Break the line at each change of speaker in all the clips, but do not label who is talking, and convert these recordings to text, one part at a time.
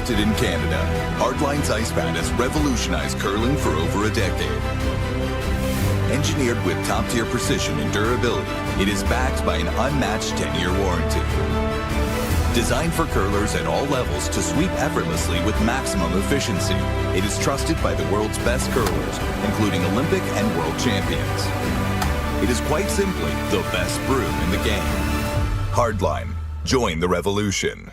Crafted in Canada, Hardline's ice pad has revolutionized curling for over a decade. Engineered with top-tier precision and durability, it is backed by an unmatched 10-year warranty. Designed for curlers at all levels to sweep effortlessly with maximum efficiency, it is trusted by the world's best curlers, including Olympic and world champions. It is quite simply the best broom in the game. Hardline. Join the revolution.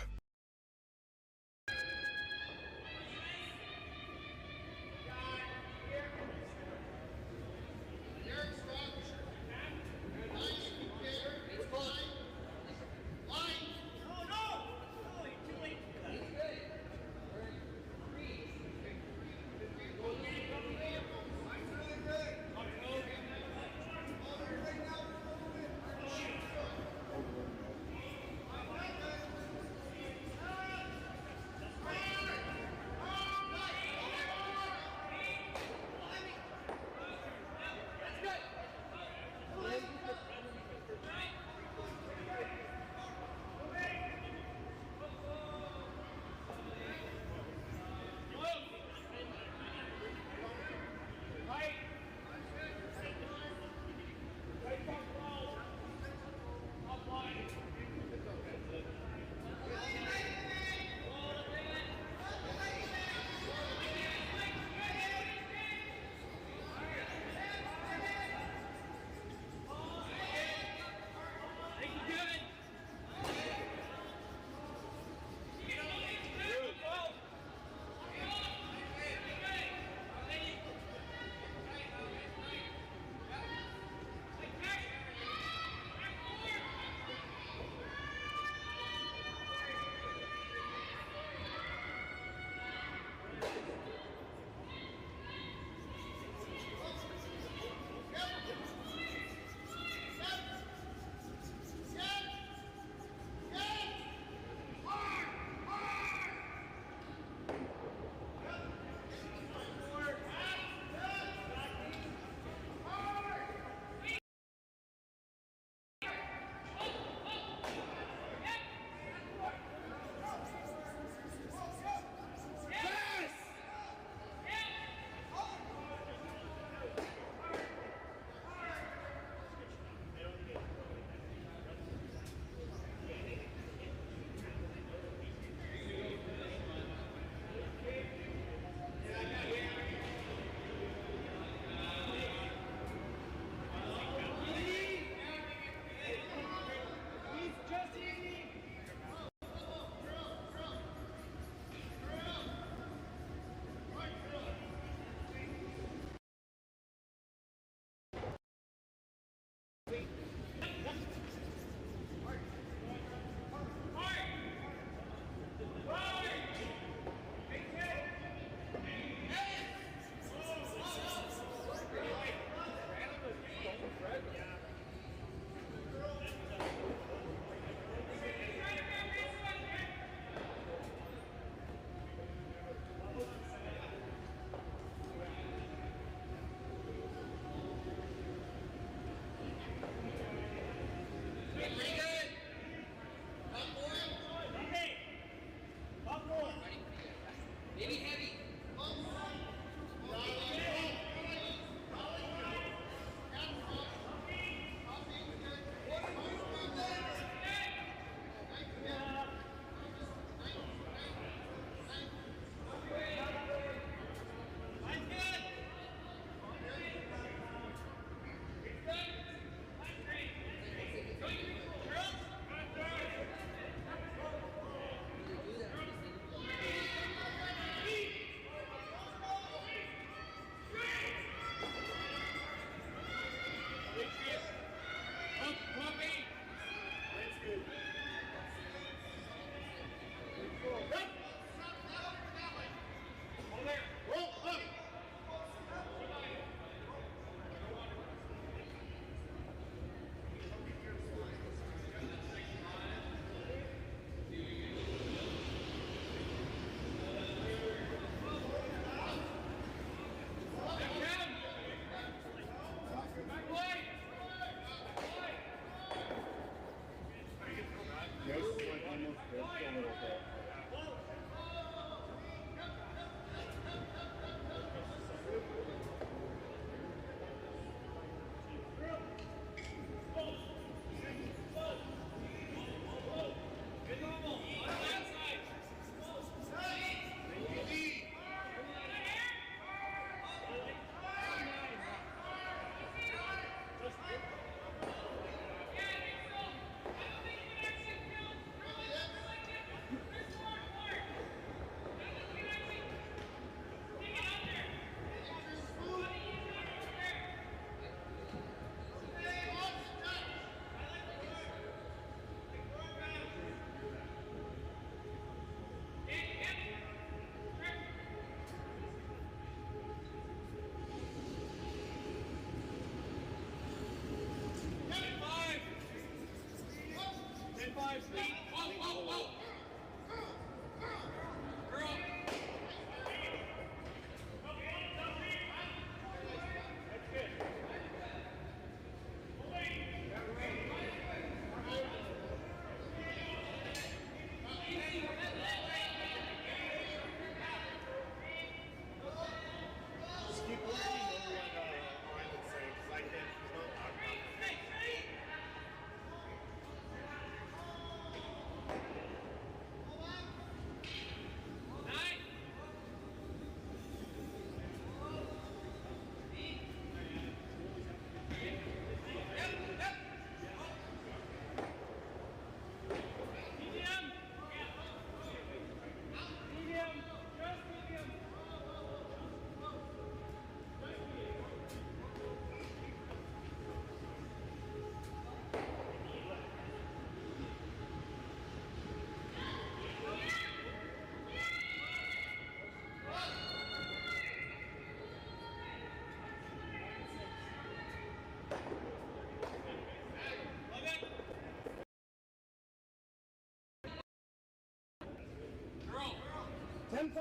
10-5.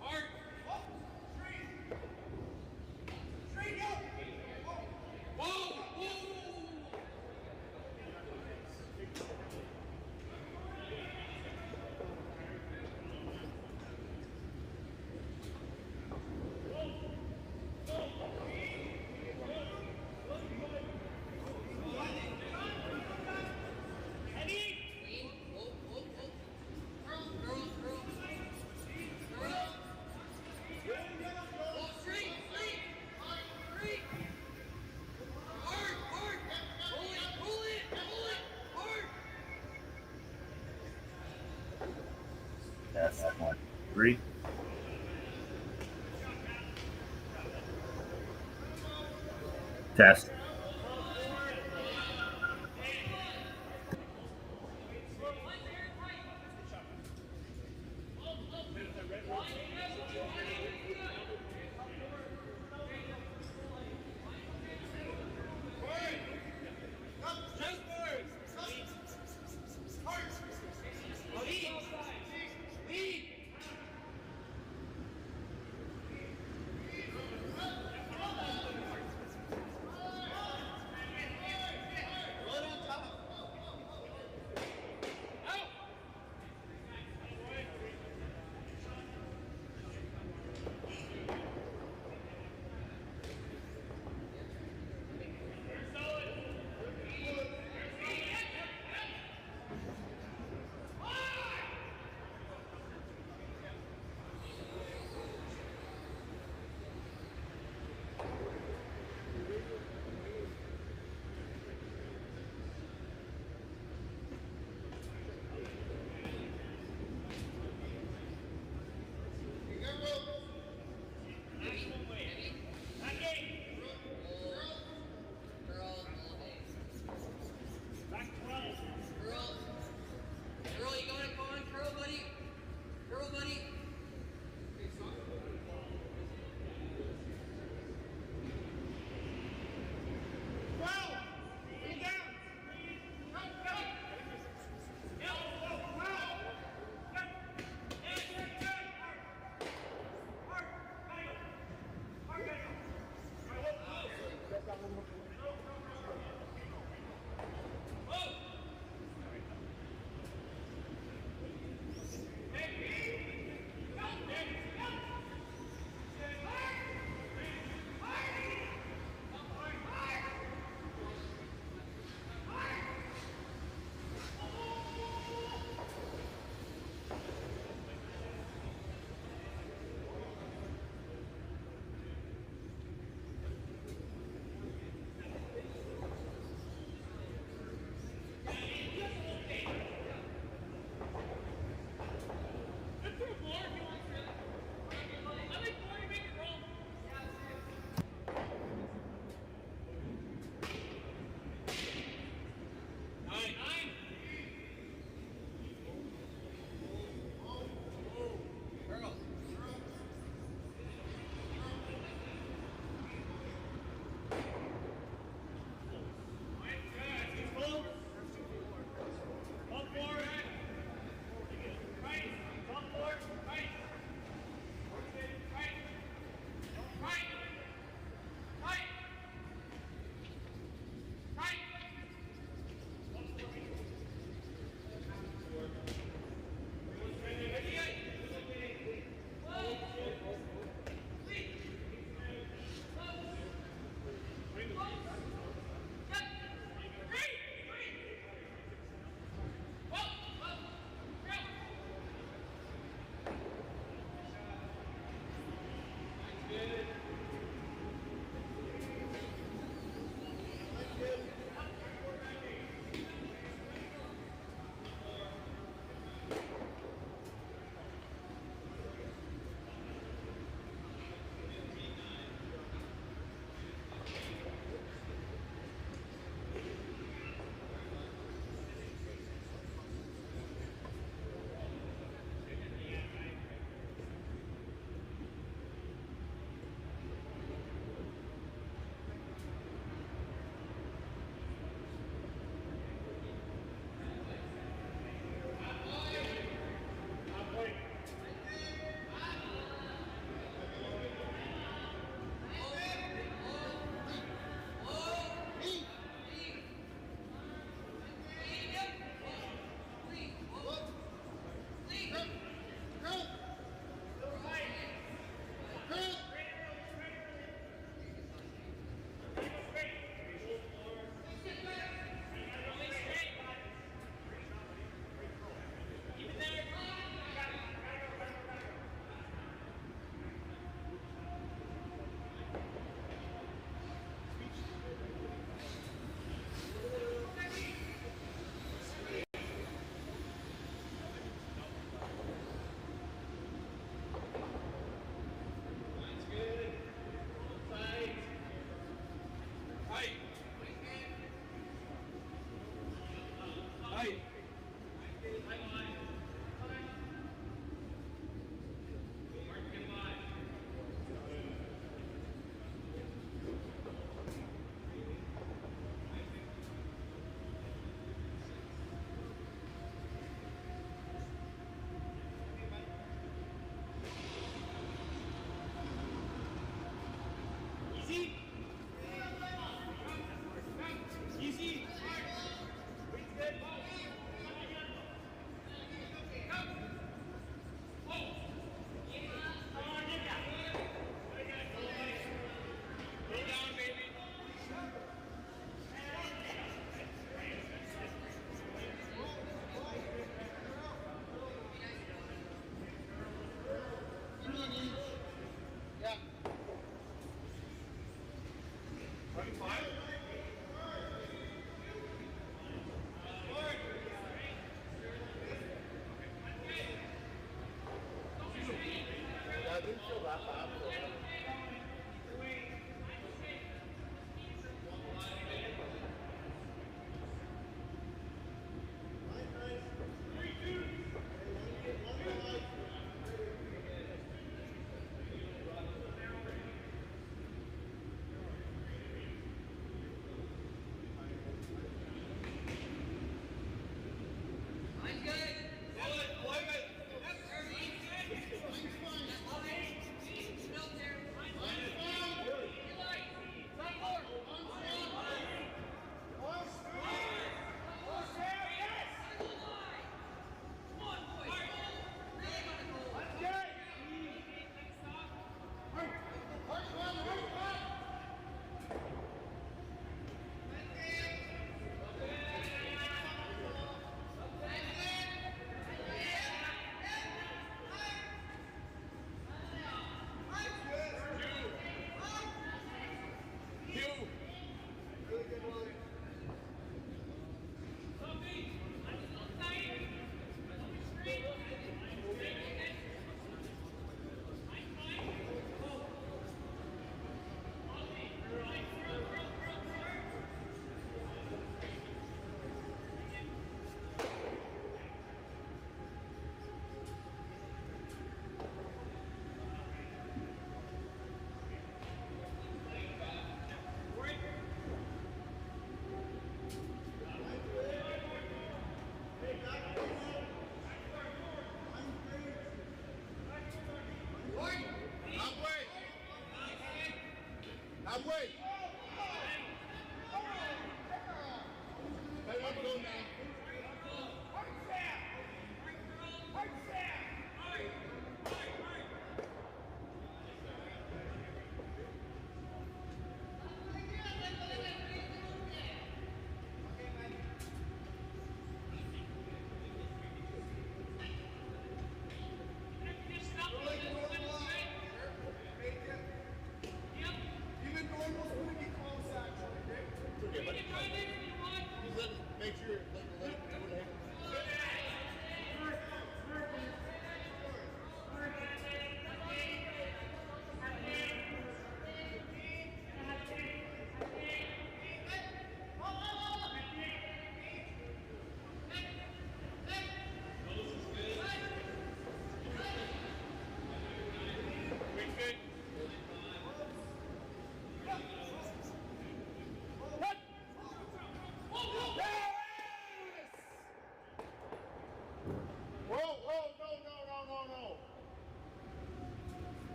Hard. Straight up. Whoa, whoa.
That's that one. 3. Test.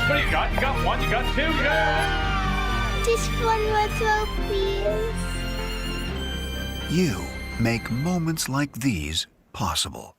What do you got? You got one, you got two, you got...
Just one more throw, please.
You make moments like these possible.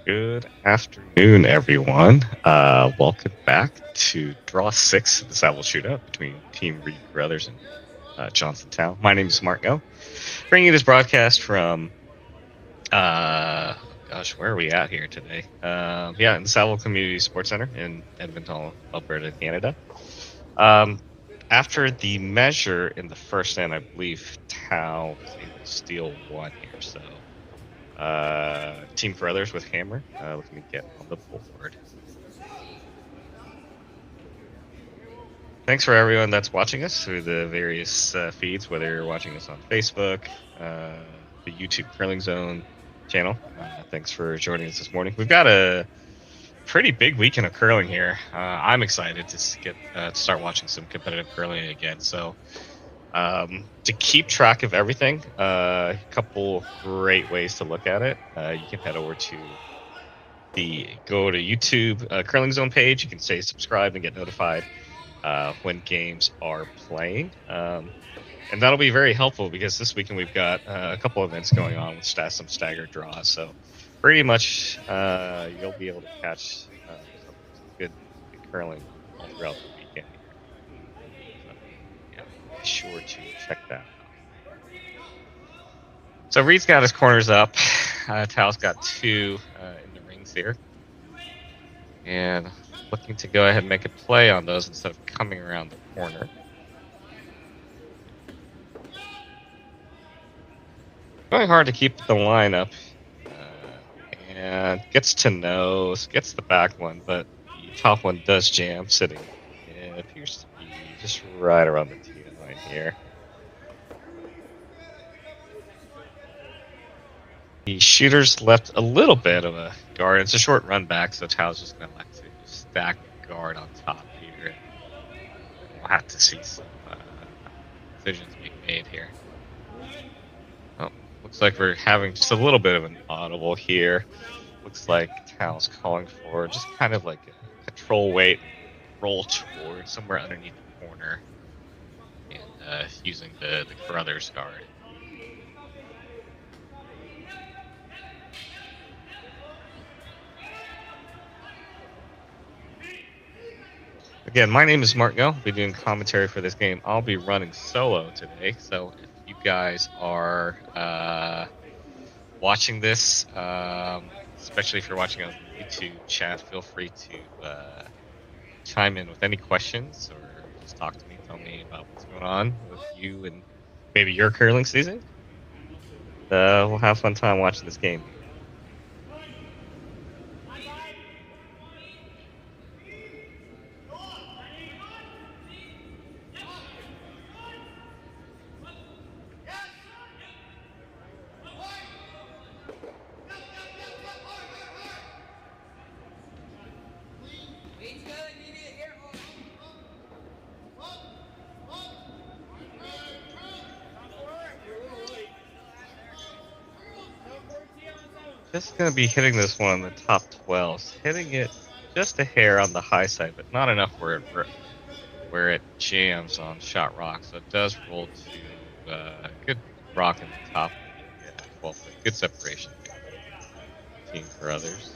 Good afternoon, everyone. Welcome back to Draw 6 of the Saville Shootout between Team Reid Carruthers and Johnstown. My name is Marco, bringing you this broadcast from, where are we at here today? In the Saville Community Sports Center in Edmonton, Alberta, Canada. After the measure in the first end, I believe Tao was able to steal one here, so Team Carruthers with Hammer looking to get on the board. Thanks for everyone that's watching us through the various feeds, whether you're watching us on Facebook, the YouTube Curling Zone channel. Thanks for joining us this morning. We've got a pretty big weekend of curling here. I'm excited to get to start watching some competitive curling again. So to keep track of everything, a couple great ways to look at it. You can head over to go to YouTube Curling Zone page. You can say subscribe and get notified when games are playing. And that'll be very helpful because this weekend we've got a couple events going on with some staggered draws. So pretty much you'll be able to catch some good curling all throughout the weekend. So, be sure to check that out. So Reid's got his corners up. Tao's got two in the rings here. And looking to go ahead and make a play on those instead of coming around the corner. Going hard to keep the line up. And gets the back one, but the top one does jam, sitting. It appears to be just right around the tee line here. The shooter's left a little bit of a guard. It's a short run back, so Tao's just going to like to stack the guard on top here. We'll have to see some decisions being made here. Oh, looks like we're having just a little bit of an audible here. Looks like Tao's calling for just kind of like a control weight, roll toward somewhere underneath the corner, and using the Carruthers guard. Again, my name is Mark. I'll be doing commentary for this game. I'll be running solo today, so if you guys are watching this, especially if you're watching on YouTube chat, feel free to chime in with any questions or just talk to me, tell me about what's going on with you and maybe your curling season. We'll have fun time watching this game. Just going to be hitting this one on the top 12. Hitting it just a hair on the high side, but not enough where it jams on shot rock. So it does roll to a good rock in the top. Yeah, 12 foot. Good separation. Team Carruthers.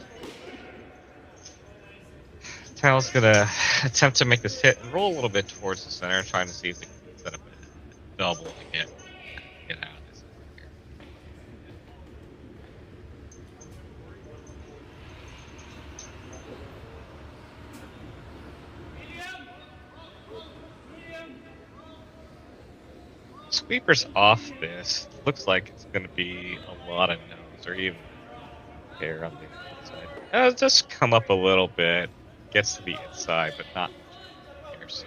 Tao's going to attempt to make this hit and roll a little bit towards the center, trying to see if they can set up a double to get out of this. Sweeper's off this. Looks like it's going to be a lot of nose or even hair on the inside. It'll just come up a little bit. Gets to the inside, but not here. So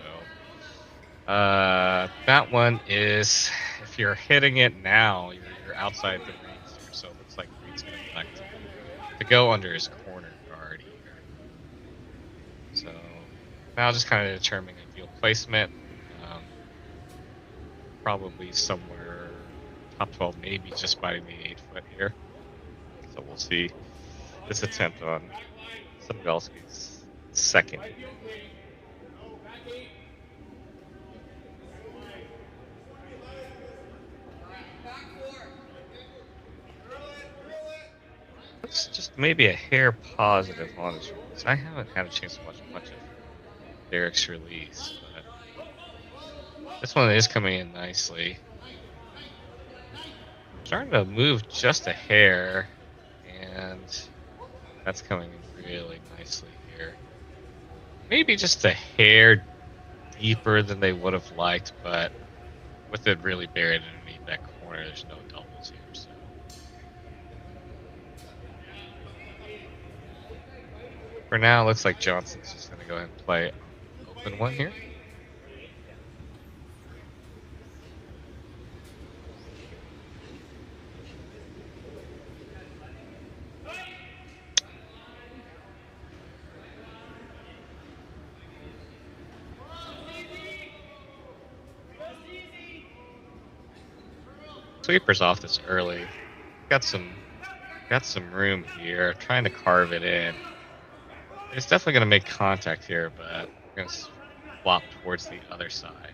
that one is, if you're hitting it now, you're outside the rings here. So it looks like Reid's going to elect to go under his corner guard here. So now just kind of determining ideal placement. Probably somewhere top 12, maybe just biting the 8 foot here. So we'll see this attempt on Savelski's second. Looks just maybe a hair positive on his release. I haven't had a chance to watch much of Derek's release, but this one is coming in nicely. Starting to move just a hair, and that's coming in really nicely here. Maybe just a hair deeper than they would have liked, but with it really buried underneath that corner, there's no doubles here. So. For now, it looks like Johnson's just going to go ahead and play open one here. Sweeper's off this early. Got some room here. Trying to carve it in. It's definitely going to make contact here, but we're going to flop towards the other side.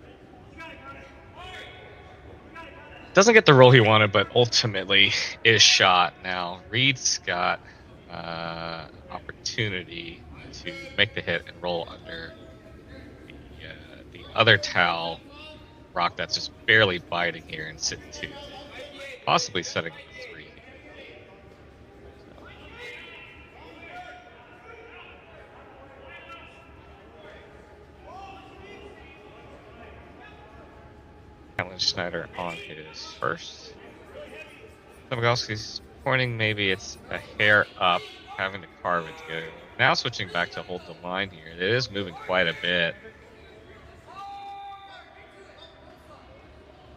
Doesn't get the roll he wanted, but ultimately is shot. Now Reid's got opportunity to make the hit and roll under the other towel rock that's just barely biting here and sit 2. Possibly setting up a 3. Alan Schneider on his first. Domagowski's pointing maybe it's a hair up, having to carve it to go. Now switching back to hold the line here. It is moving quite a bit.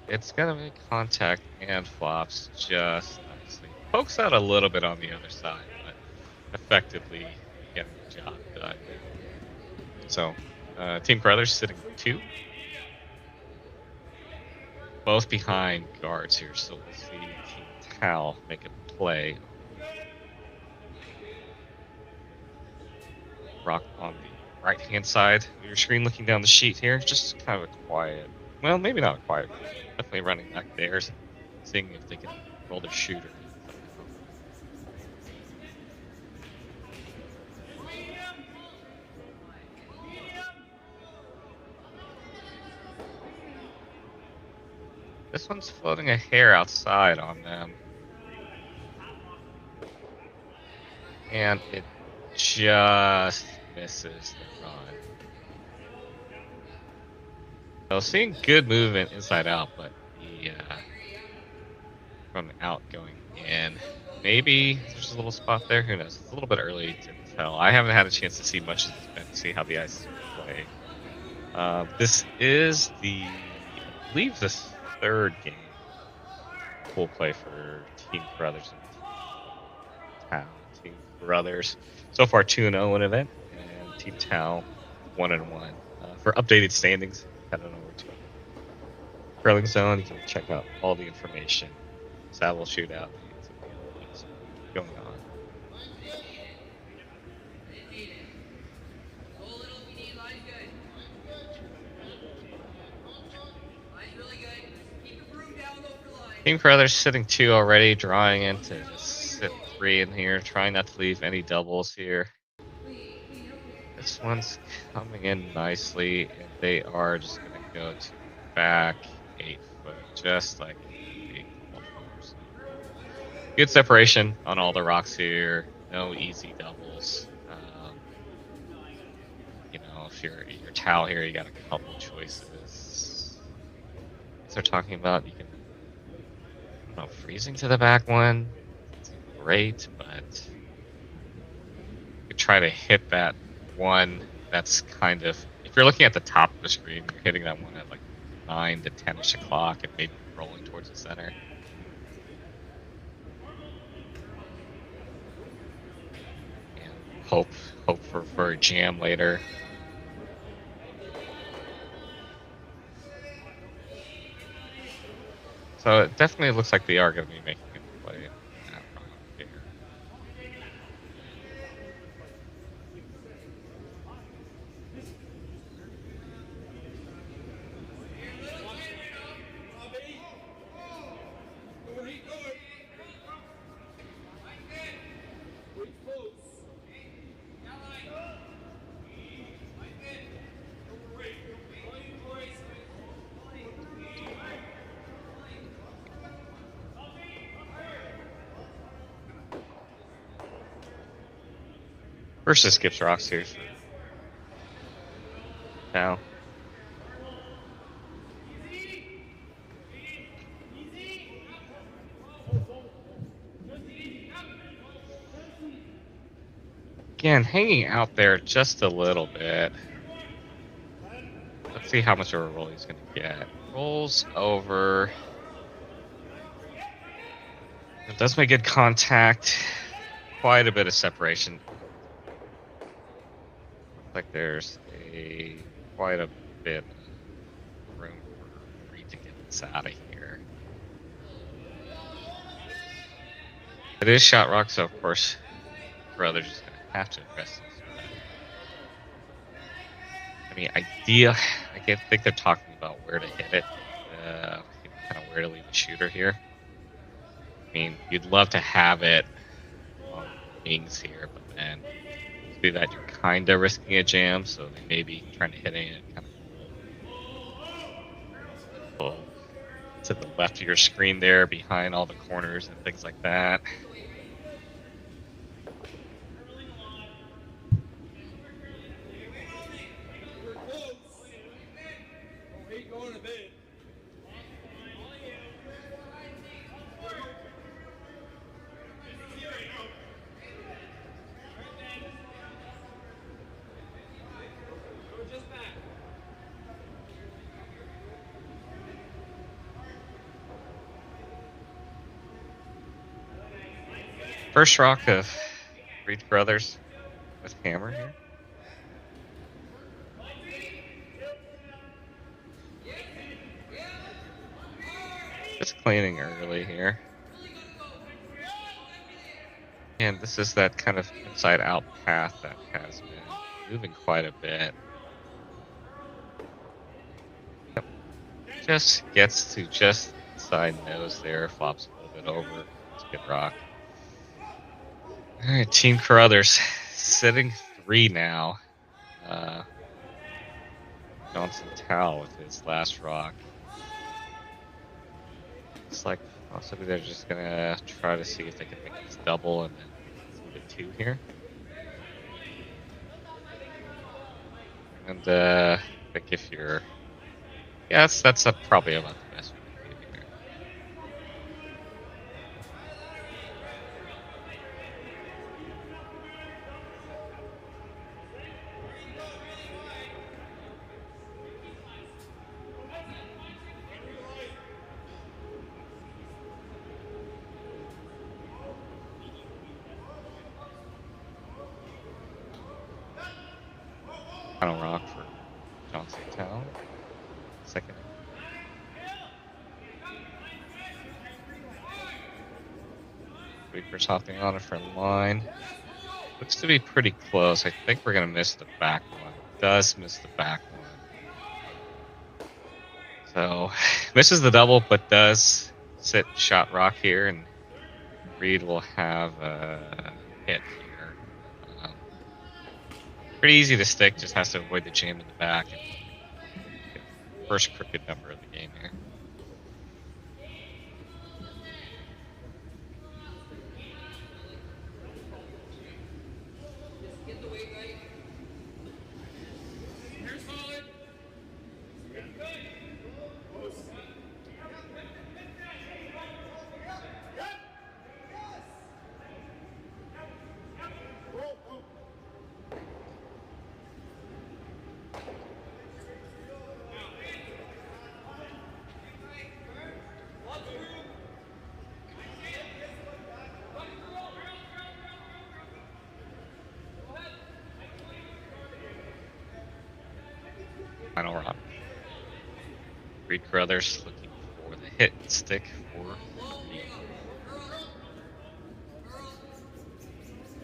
It's going to make contact and flops just nicely. Pokes out a little bit on the other side, but effectively getting the job done. So, Team Carruthers sitting 2. Both behind guards here, so we'll see Team Tal make a play. Rock on the right-hand side of your screen looking down the sheet here. Just kind of a quiet, well, maybe not a quiet, definitely running back there, seeing if they can roll their shooter. This one's floating a hair outside on them. And it just misses the run. So seeing good movement inside out, but the from out going in. Maybe there's a little spot there. Who knows? It's a little bit early to tell. I haven't had a chance to see much of this event to see how the ice play. This is I believe the 3rd game we'll play for Team Carruthers and Team Carruthers. So far 2-0 in event, and Team Tal 1-1. For updated standings, head on over to Curling Zone. You can check out all the information. Saville Shootout going on. Team Carruthers sitting 2 already, drawing into just sit 3 in here, trying not to leave any doubles here. This one's coming in nicely, and they are just going to go to back 8 foot, just like the golfers. Good separation on all the rocks here. No easy doubles. You know, if you're towel here, you got a couple choices. As they're talking about, you can. Freezing to the back one, it's great, but you could try to hit that one that's kind of, if you're looking at the top of the screen, you're hitting that one at like 9 to 10ish o'clock and maybe rolling towards the center. And hope for a jam later. So it definitely looks like they are going to be making a play in that round here. First, just skips rocks here for now. Again, hanging out there just a little bit. Let's see how much of a roll he's going to get. Rolls over. It does make good contact. Quite a bit of separation. Looks like there's quite a bit of room for Reid to get this out of here. It is shot rock, so of course, Carruthers is going to have to invest in this. I mean, I think they're talking about where to hit it, kind of where to leave the shooter here. I mean, you'd love to have it on wings here, but then to do that, you're kind of risking a jam, so they may be trying to hit it kind of to the left of your screen there, behind all the corners and things like that. First rock of Reid Carruthers with hammer here. Just cleaning early here. And this is that kind of inside out path that has been moving quite a bit. Yep. Just gets to just side nose there, flops a little bit over. It's a good rock. All right, Team Carruthers sitting 3 now. Johnson Towel with his last rock. Looks like possibly they're just gonna try to see if they can make this double and then move it 2 here. And I think if you're, yeah, that's probably about the best we can do here. Final rock for Johnson Town. Second. Sweeper's hopping on a front line. Looks to be pretty close. I think we're going to miss the back one. Does miss the back one. So, misses the double, but does sit shot rock here, and Reid will have a hit here. Pretty easy to stick, just has to avoid the jam in the back. And first crooked number of the game here. Final rock. Reid Carruthers looking for the hit and stick for Reid.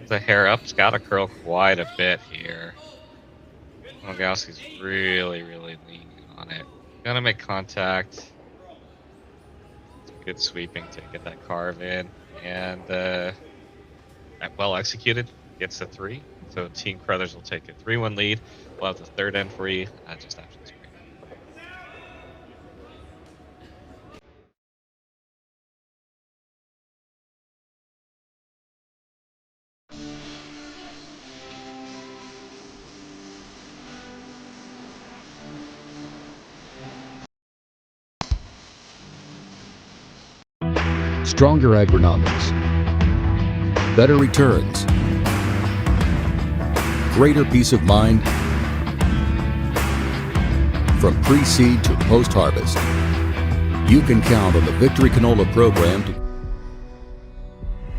The hair up's got to curl quite a bit here. Nogowski's really leaning on it. Gonna make contact. Good sweeping to get that carve in, and well executed. Gets the 3. So Team Carruthers will take a 3-1 lead. We'll have the third end for you just after this break.
stronger agronomics, better returns, greater peace of mind from pre-seed to post-harvest. You can count on the Victory Canola program to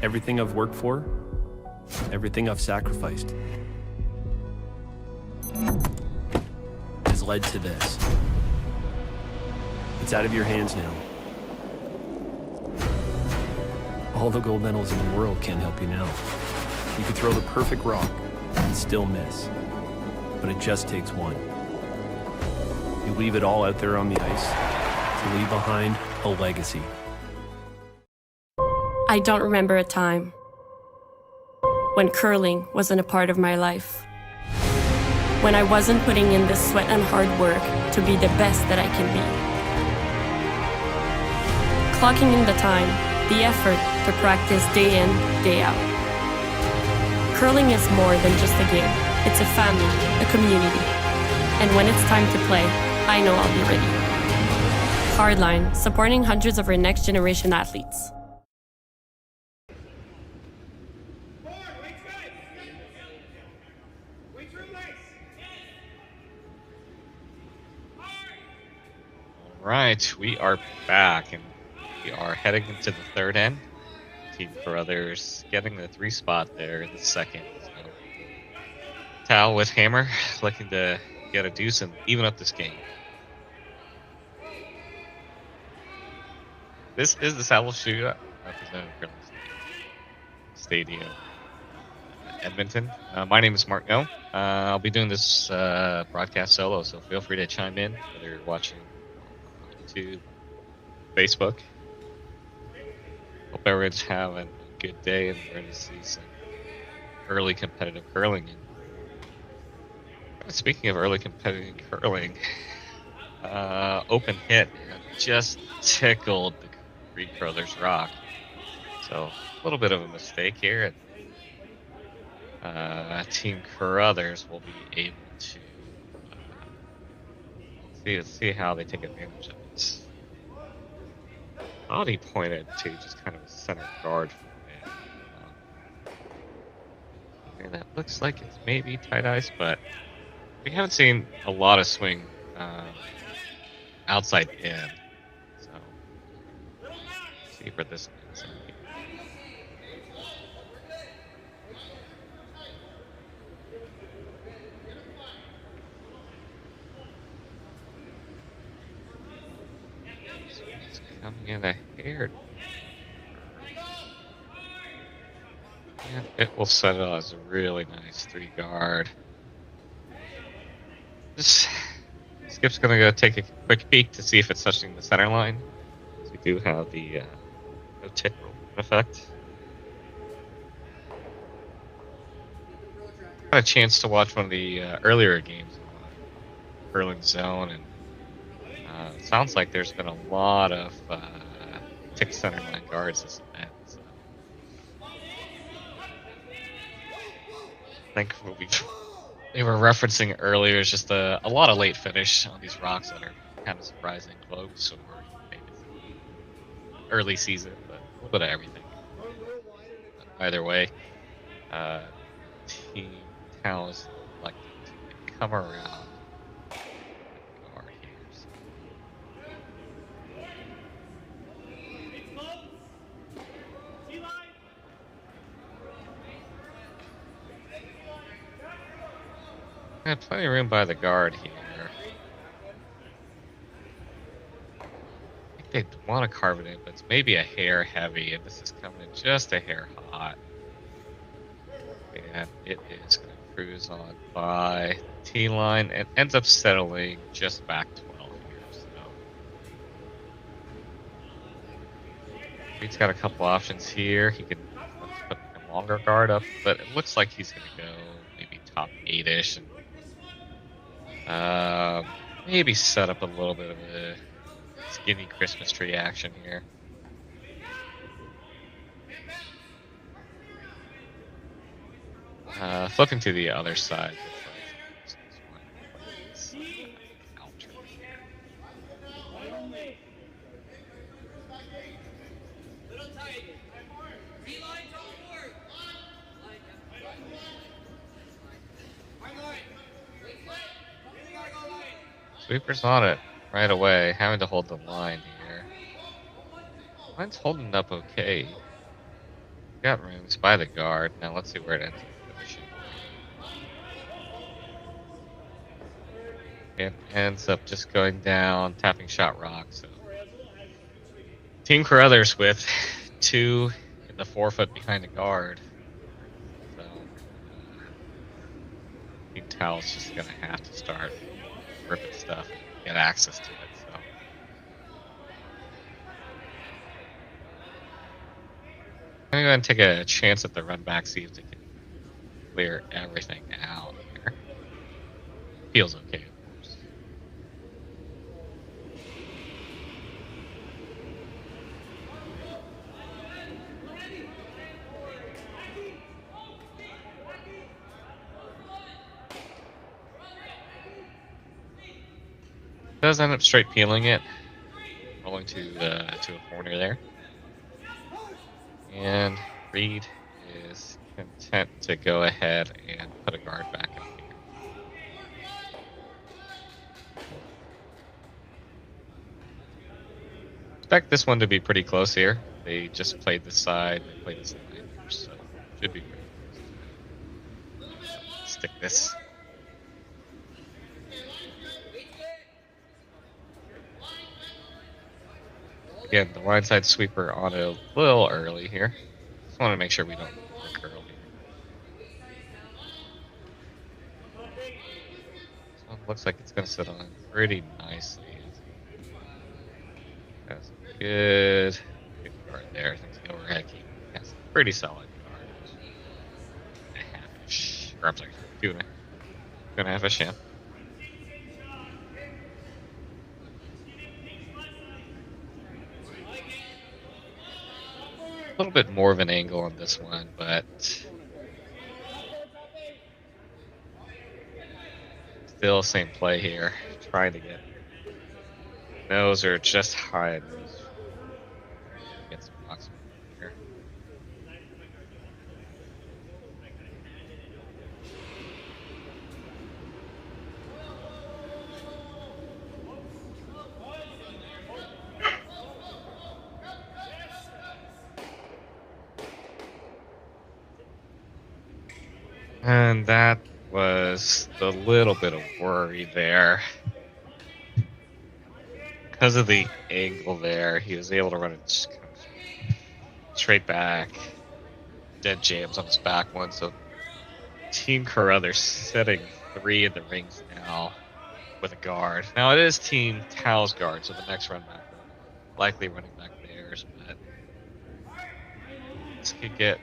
Everything I've worked for, everything I've sacrificed, has led to this. It's out of your hands now. All the gold medals in the world can't help you now. You could throw the perfect rock and still miss, but it just takes one. You leave it all out there on the ice to leave behind a legacy.
I don't remember a time when curling wasn't a part of my life. When I wasn't putting in the sweat and hard work to be the best that I can be. Clocking in the time, the effort to practice day in, day out. Curling is more than just a game. It's a family, a community. And when it's time to play, I know I'll be ready. Hardline, supporting hundreds of our next generation athletes.
All right, we are back, and we are heading into the third end. Team Carruthers getting the 3 spot there in the second. So, Tal with hammer, looking to get a deuce and even up this game. This is the Saville Shootout, representing Curling Stadium, Edmonton. My name is Mark No. I'll be doing this broadcast solo, so feel free to chime in, whether you're watching YouTube, Facebook. Hope everyone's having a good day, and we're going to see some early competitive curling. And speaking of early competitive curling, open hit just tickled the Reid Carruthers rock. So a little bit of a mistake here. Team Carruthers will be able to see how they take advantage of this. Body pointed to just kind of a center guard for it. And that looks like it's maybe tight ice, but we haven't seen a lot of swing outside in. So let's see where this ends up. Coming in a hair. And it will settle as a really nice 3 guard. Skip's gonna go take a quick peek to see if it's touching the center line. So we do have the no tick effect. Got a chance to watch one of the earlier games in Curling Zone, and it sounds like there's been a lot of tick center line guards this event. So. I think what they were referencing earlier is just a lot of late finish on these rocks that are kind of surprising, close, or maybe early season, but a little bit of everything. Either way, Team Tal's like to come around. Got plenty of room by the guard here. I think they want to carve it in, but it's maybe a hair heavy, and this is coming in just a hair hot. And it is going to cruise on by T-line and ends up settling just back 12 here. So Reid's got a couple options here. He can put a longer guard up, but it looks like he's going to go maybe top 8-ish and maybe set up a little bit of a skinny Christmas tree action here. Flipping to the other side. Sweeper's on it right away, having to hold the line here. Line's holding up okay. Got rooms by the guard. Now let's see where it ends up finishing. It ends up just going down, tapping shot rock. So Team Carruthers with 2 in the 4-foot behind the guard. So Team Towel's just gonna have to start ripping stuff and get access to it. So I'm gonna go ahead and take a chance at the run back, see if they can clear everything out here. Feels okay, of course. Does end up straight peeling it, rolling to a corner there. And Reid is content to go ahead and put a guard back up here. Expect this one to be pretty close here. They just played this side, they played this line here, so should be pretty close. Stick this. Again, the wide side sweeper on it a little early here. Just want to make sure we don't curl here. This one looks like it's going to sit on pretty nicely. That's good guard there. I think the overhead keep has a pretty solid guard. A half-ish, or I'm sorry, 2.5-ish, yeah. A little bit more of an angle on this one, but still same play here. Trying to get nose or just high nose. Get some box here. And that was the little bit of worry there. Because of the angle there, he was able to run it just kind of straight back. Dead jams on his back one, so Team Carruthers setting 3 in the rings now with a guard. Now it is Team Towel's guard, so the next run back likely running back theirs, but this could get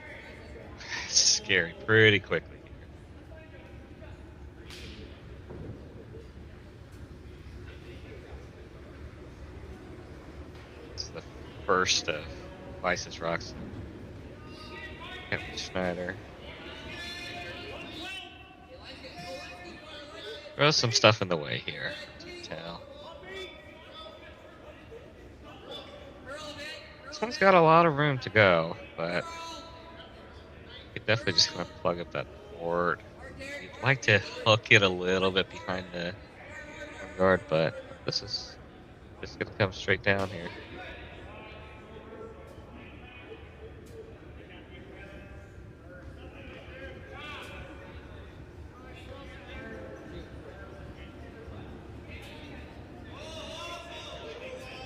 scary pretty quickly. First of Vice's rocks. Captain Schneider. Throw some stuff in the way here. Tell. This one's got a lot of room to go, but you could definitely just kind of plug up that board. You'd like to hook it a little bit behind the guard, but this is just gonna come straight down here.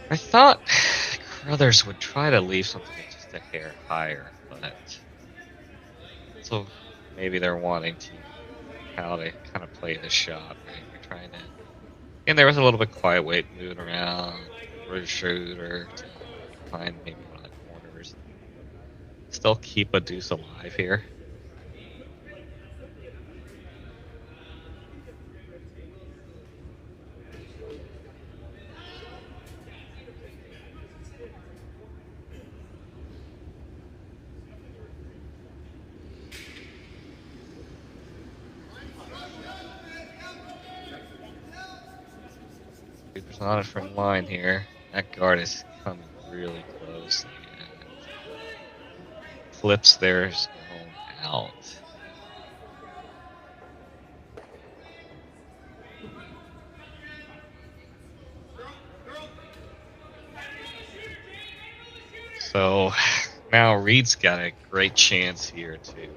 I thought Carruthers would try to leave something just a hair higher, but so maybe they're wanting to how they kind of play the shot, right? They're trying to, and there was a little bit quiet weight moving around for the shooter to find maybe one of the corners. Still keep a deuce alive here. Sweeper's on a front line here. That guard is coming really close and flips theirs home out. So now Reid's got a great chance here to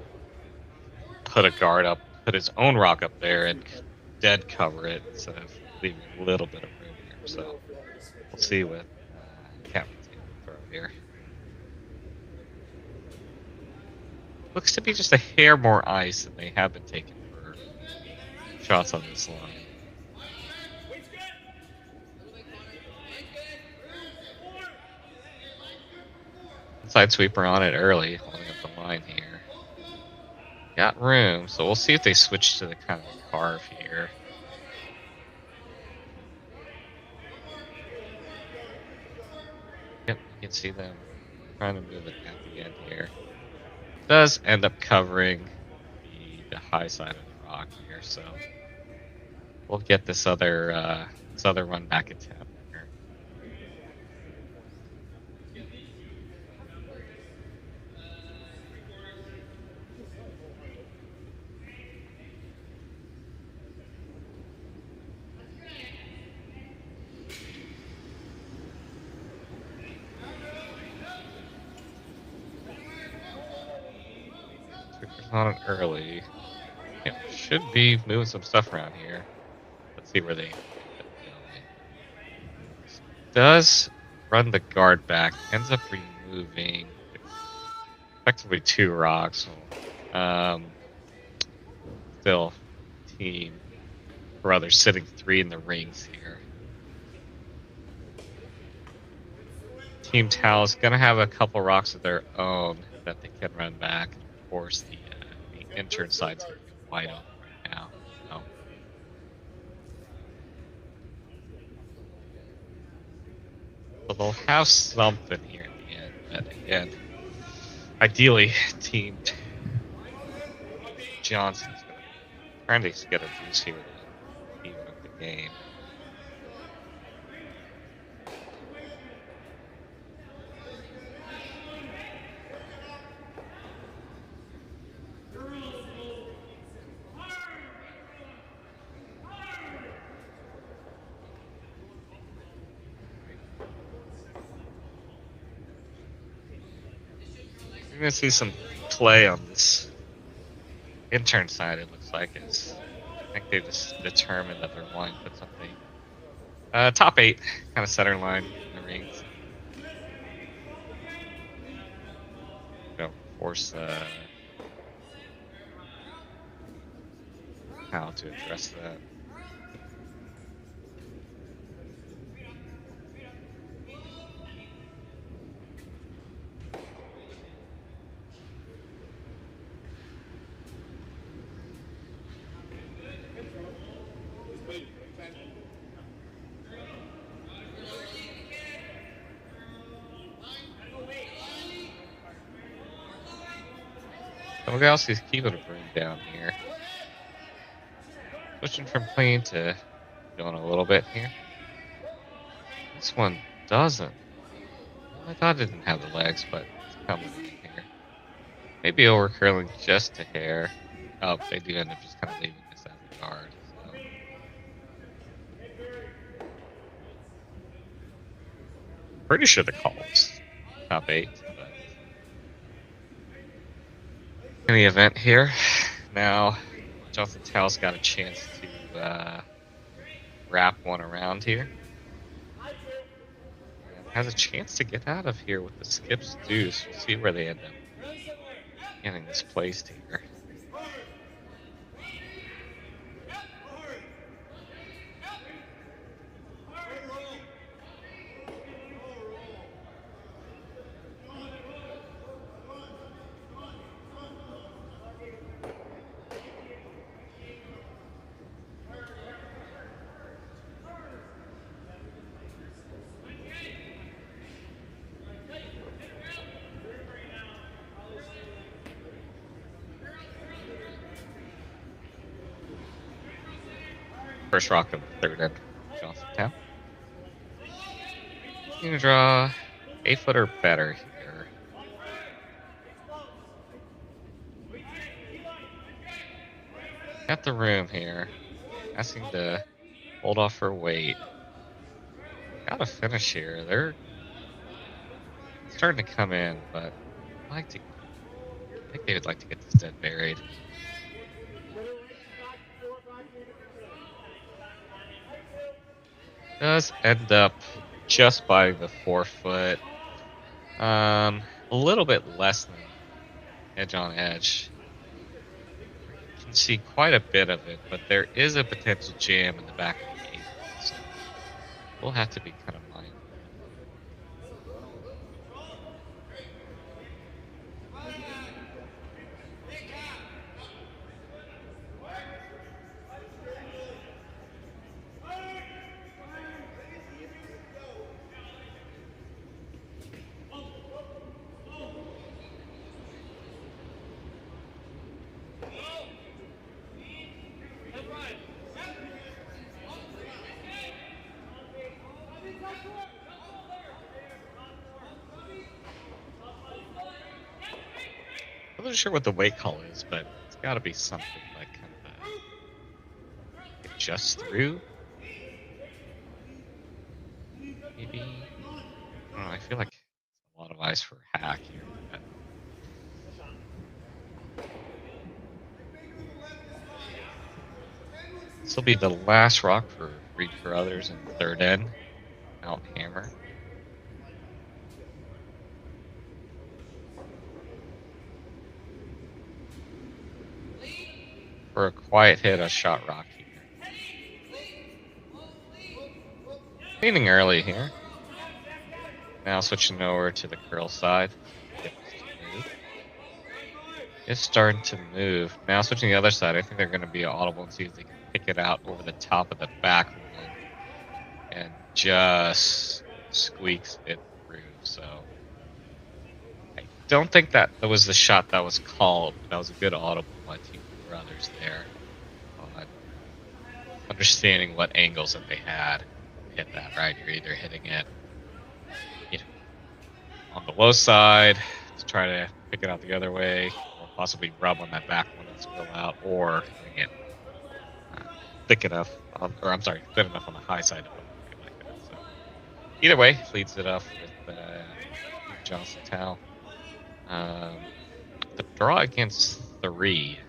put a guard up, put his own rock up there, and dead cover it instead of leaving a little bit of room here. So we'll see what Captain's going to throw here. Looks to be just a hair more ice than they have been taking for shots on this line. Inside sweeper on it early, holding up the line here. Got room, so we'll see if they switch to the kind of carve here. Yep, you can see them trying to move it at the end here. Does end up covering the high side of the rock here, so we'll get this other run back at 10 here. On it early. Yeah, should be moving some stuff around here. Let's see where they does run the guard back. Ends up removing effectively 2 rocks. Still team Carruthers sitting 3 in the rings here. Team Tal's gonna have a couple rocks of their own that they can run back. Of course, the intern side's going to be wide open right now. So. So they'll have something here in the end. But again, ideally, Team Johnson's trying to get a juice here to even up the game. You're going to see some play on this intern side, it looks like. I think they just determined that they're wanting to put something. Top 8, kind of center line in the rings. Go force how to address that. Rogalski's keeping a broom down here. Switching from clean to going a little bit here. This one doesn't. I thought it didn't have the legs, but it's coming in here. Maybe over curling just a hair. Oh, they do end up just kind of leaving this as a guard. So. Pretty sure the call's top 8. In the event here, now Jonathan Tal's got a chance to wrap one around here. And has a chance to get out of here with the skips deuce. We'll see where they end up getting this placed here. First rock of the 3rd end, Johnstown. You can draw 8 foot or better here. Got the room here. Asking to hold off for weight. Got a finish here. starting to come in, but I think they would like to get this dead buried. Does end up just by the 4 foot. A little bit less than edge on edge. You can see quite a bit of it, but there is a potential jam in the back of the apron, so we'll have to be kind of mindful. I'm not sure what the weight call is, but it's got to be something like kind of adjust through. Maybe. I don't know. I feel like it's a lot of ice for hack here. But this will be the last rock for Reid Carruthers in third end. Out hammer. For a quiet hit, a shot rock here. Leaning early here. Now switching over to the curl side. It's starting to move. Now switching to the other side. I think they're going to be audible and see if they can pick it out over the top of the back one. And just squeaks it through. So I don't think that was the shot that was called. That was a good audible by Team Brothers there on understanding what angles that they had. Hit that right. You're either hitting it, you know, on the low side to try to pick it out the other way, or possibly rub on that back one and spill out, or hitting it thick enough, or I'm sorry, thin enough on the high side to put it like that. So either way, leads it off with Johnson Towel. The draw against 3.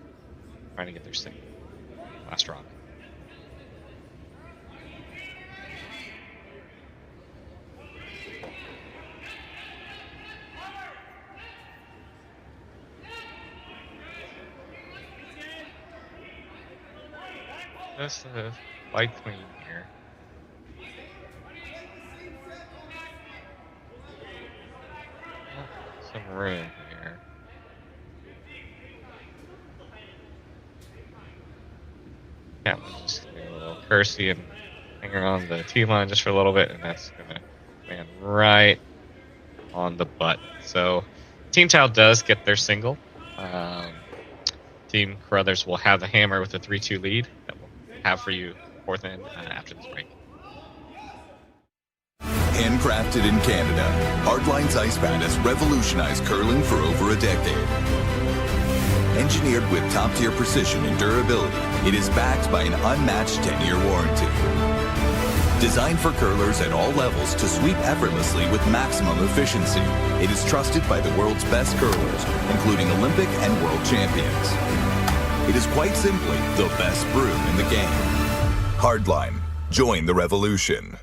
Trying to get their single. Last rock. Just a light clean here. Some room here. Yeah, we'll just do a little Kersey and hang her on the T-line just for a little bit, and that's going to land right on the butt. So Team Tau does get their single. Team Carruthers will have the hammer with a 3-2 lead that we'll have for you fourth end after this break.
Handcrafted in Canada, Hardline's Ice Pad has revolutionized curling for over a decade. Engineered with top-tier precision and durability, it is backed by an unmatched 10-year warranty. Designed for curlers at all levels to sweep effortlessly with maximum efficiency, it is trusted by the world's best curlers, including Olympic and world champions. It is quite simply the best broom in the game. Hardline. Join the revolution.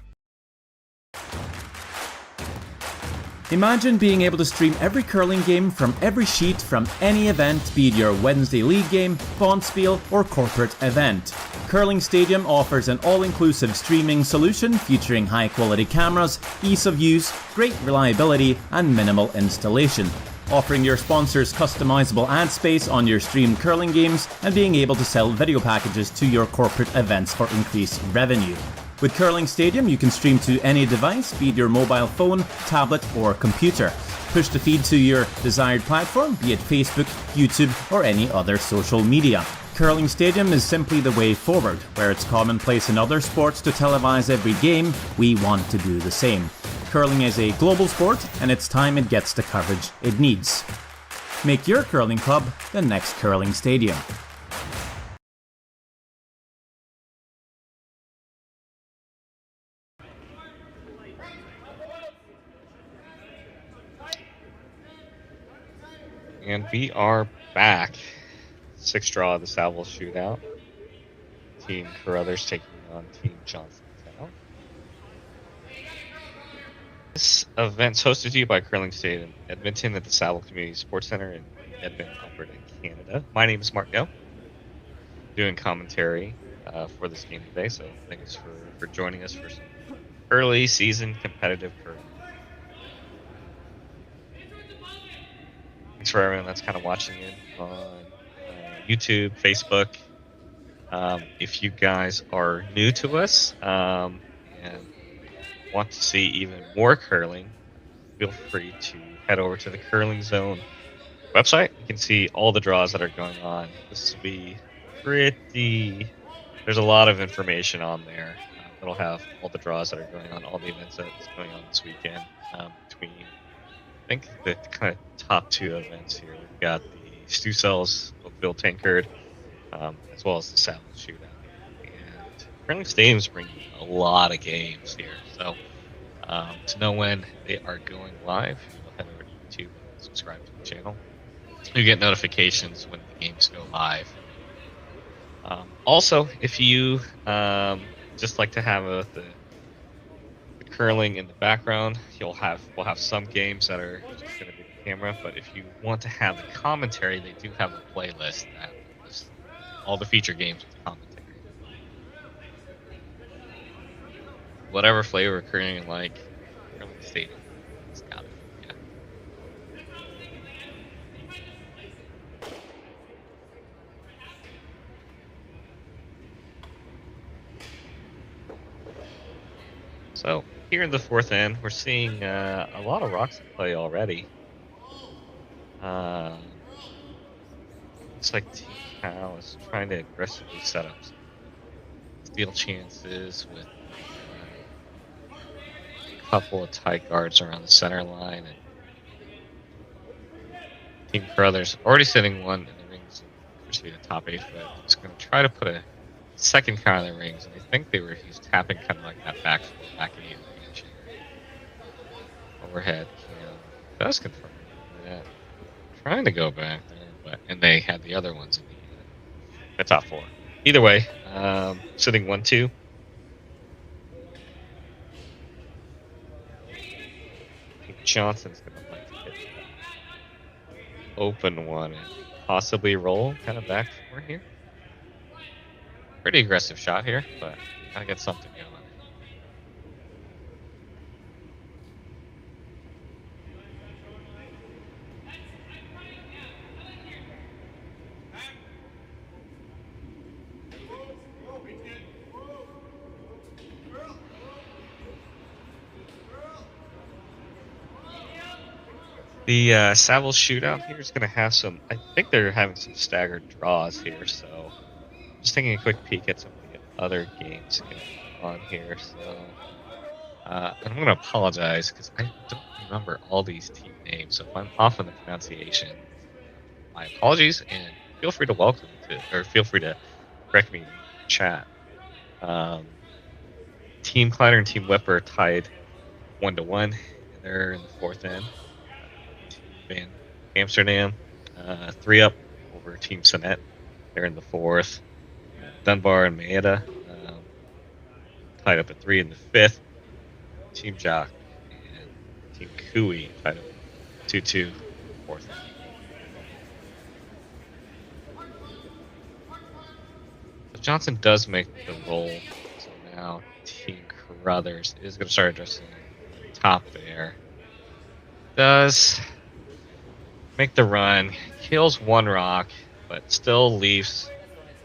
Imagine being able to stream every curling game from every sheet from any event, be it your Wednesday league game, bonspiel, or corporate event. Curling Stadium offers an all-inclusive streaming solution featuring high-quality cameras, ease of use, great reliability, and minimal installation. Offering your sponsors customizable ad space on your streamed curling games and being able to sell video packages to your corporate events for increased revenue. With Curling Stadium, you can stream to any device, be it your mobile phone, tablet, or computer. Push the feed to your desired platform, be it Facebook, YouTube, or any other social media. Curling Stadium is simply the way forward. Where it's commonplace in other sports to televise every game, we want to do the same. Curling is a global sport, and it's time it gets the coverage it needs. Make your curling club the next Curling Stadium.
And we are back. 6th draw of the Saville Shootout. Team Carruthers taking on Team Johnstown. This event's hosted to you by Curling State in Edmonton at the Saville Community Sports Center in Edmonton, Alberta, Canada. My name is Mark Go, doing commentary for this game today, so thanks for joining us for some early season competitive curling. Thanks for everyone that's kind of watching it on YouTube, Facebook. If you guys are new to us and want to see even more curling, feel free to head over to the Curling Zone website. You can see all the draws that are going on. This will be pretty... There's a lot of information on there. It'll have all the draws that are going on, all the events that's going on this weekend. Between, I think, the kind of top 2 events here. We've got the Stu Cells with Bill Tankard, as well as the Saville Shootout. And Curling Stadium's bringing a lot of games here. So to know when they are going live, you'll head over to YouTube and subscribe to the channel. You get notifications when the games go live. Also, if you just like to have the curling in the background, we'll have some games that are just going to be the camera. But if you want to have the commentary, they do have a playlist that lists all the feature games with the commentary. Whatever flavor of curling you like, Curling Stadium, it's got it. Yeah. So here in the 4th end, we're seeing a lot of rocks in play already. Looks like Team Cal is trying to aggressively set up some steal chances with a couple of tight guards around the center line. And Team Carruthers already sitting one in the rings, which would be the top 8 foot. Just going to try to put a second kind of the rings, and I think he's tapping kind of like that back 8 range here. Overhead, does confirm that. Trying to go back there, and they had the other ones in the top 4. Either way, sitting 1-2. I think Johnson's going to like to hit that open one and possibly roll kind of back 4 here. Pretty aggressive shot here, but gotta get something going. The Saville Shootout here is going to have some, I think they're having some staggered draws here, so just taking a quick peek at some of the other games going on here. So I'm going to apologize because I don't remember all these team names, so if I'm off on the pronunciation, my apologies, and feel free to feel free to correct me in chat. Team Kleiner and Team Whipper tied 1-1, and they're in the 4th end. Van Amsterdam 3 up over Team Sonnet. They're in the 4th. Dunbar and Maeda tied up at 3 in the 5th. Team Jock and Team Cooey tied up 2-2 4th. So Johnson does make the roll. So now Team Carruthers is going to start addressing the top there. Does make the run, kills 1 rock, but still leaves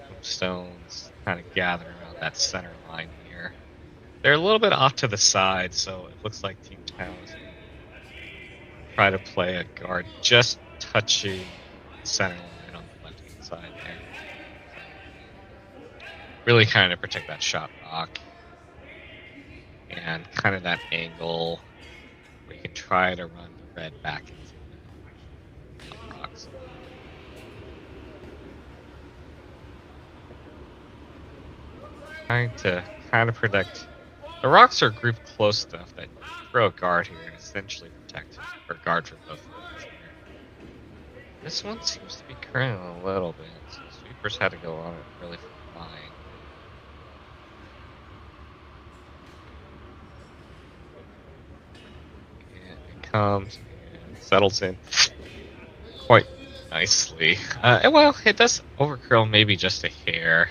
some stones kind of gathering around that center line here. They're a little bit off to the side, so it looks like Team Town is going to try to play a guard just touching the center line on the left-hand side there. Really kind of protect that shot rock. And kind of that angle where you can try to run the red back into the rocks. Trying to kind of protect. The rocks are grouped close enough that you throw a guard here and essentially protect or guard for both of them. This one seems to be curling a little bit. So sweepers had to go on it really fine. And it comes and settles in quite nicely. Well, it does overcurl maybe just a hair.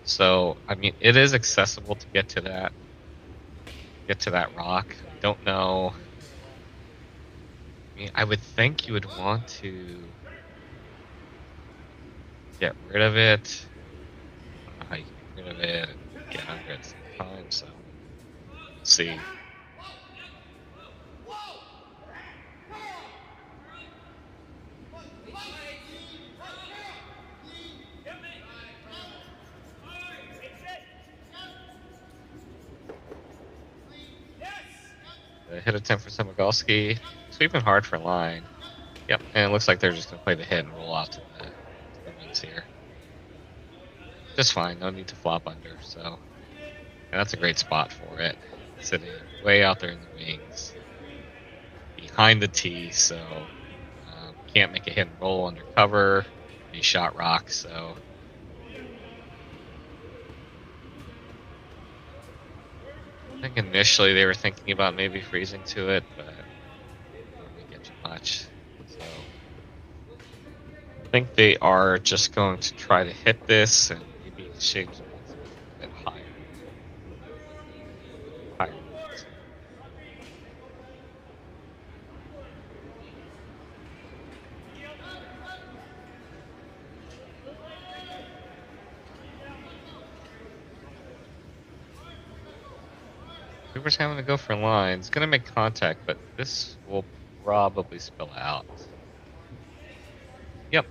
So, I mean, it is accessible to get to that rock. I don't know. I mean, I would think you would want to get rid of it. I don't know how you get rid of it and get under it at the same time, so let's see. Hit attempt for Semigalski. Sweeping hard for line. Yep, and it looks like they're just going to play the hit and roll off to the wings here. Just fine, no need to flop under, so. And that's a great spot for it. Sitting way out there in the wings. Behind the tee, so can't make a hit and roll under cover. He shot rock, so. I think initially they were thinking about maybe freezing to it, but didn't really get too much. So I think they are just going to try to hit this and maybe change it a bit higher. Cooper's having to go for lines. Gonna make contact, but this will probably spill out. Yep.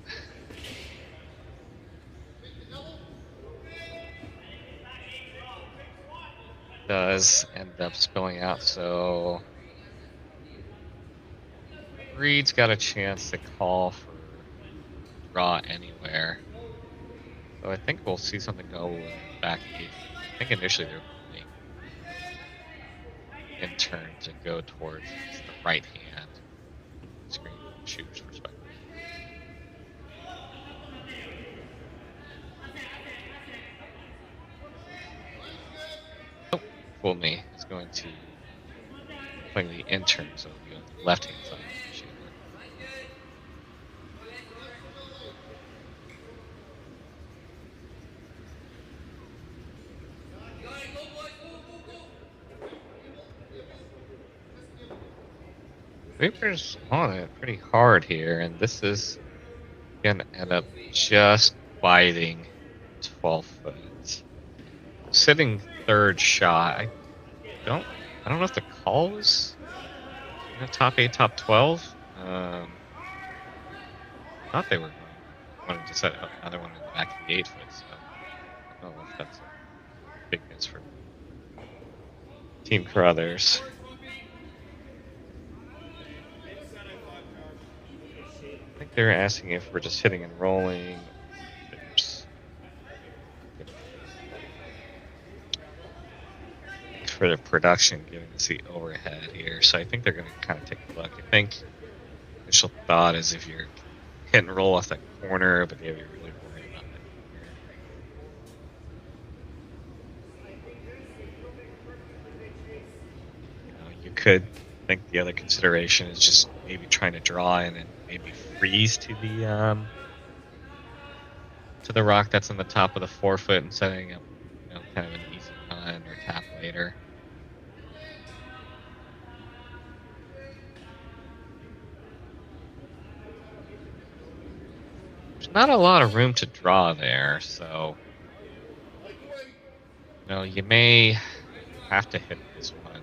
Does end up spilling out, so Reid's got a chance to call for draw anywhere. So I think we'll see something go back. I think initially they're in turn to go towards the right hand screen shooter's perspective. Oh, fooled me. It's going to playing the in turn, so it'll be on the left hand side of the shooter. Reaper's on it pretty hard here, and this is gonna end up just biting 12 foot. Sitting third shot. I don't know if the call was top 8, top 12. Thought they were wanted to set another one in the back of the 8 foot, so I don't know if that's a big miss for Team Carruthers. I think they're asking if we're just hitting and rolling. For the production, giving us the overhead here, so I think they're going to kind of take a look. I think initial thought is if you're hit and roll off that corner, but you're really worried about it. You could think the other consideration is just maybe trying to draw in and maybe freeze to the rock that's on the top of the 4 foot and setting up, kind of an easy run or tap later. There's not a lot of room to draw there, so you may have to hit this one.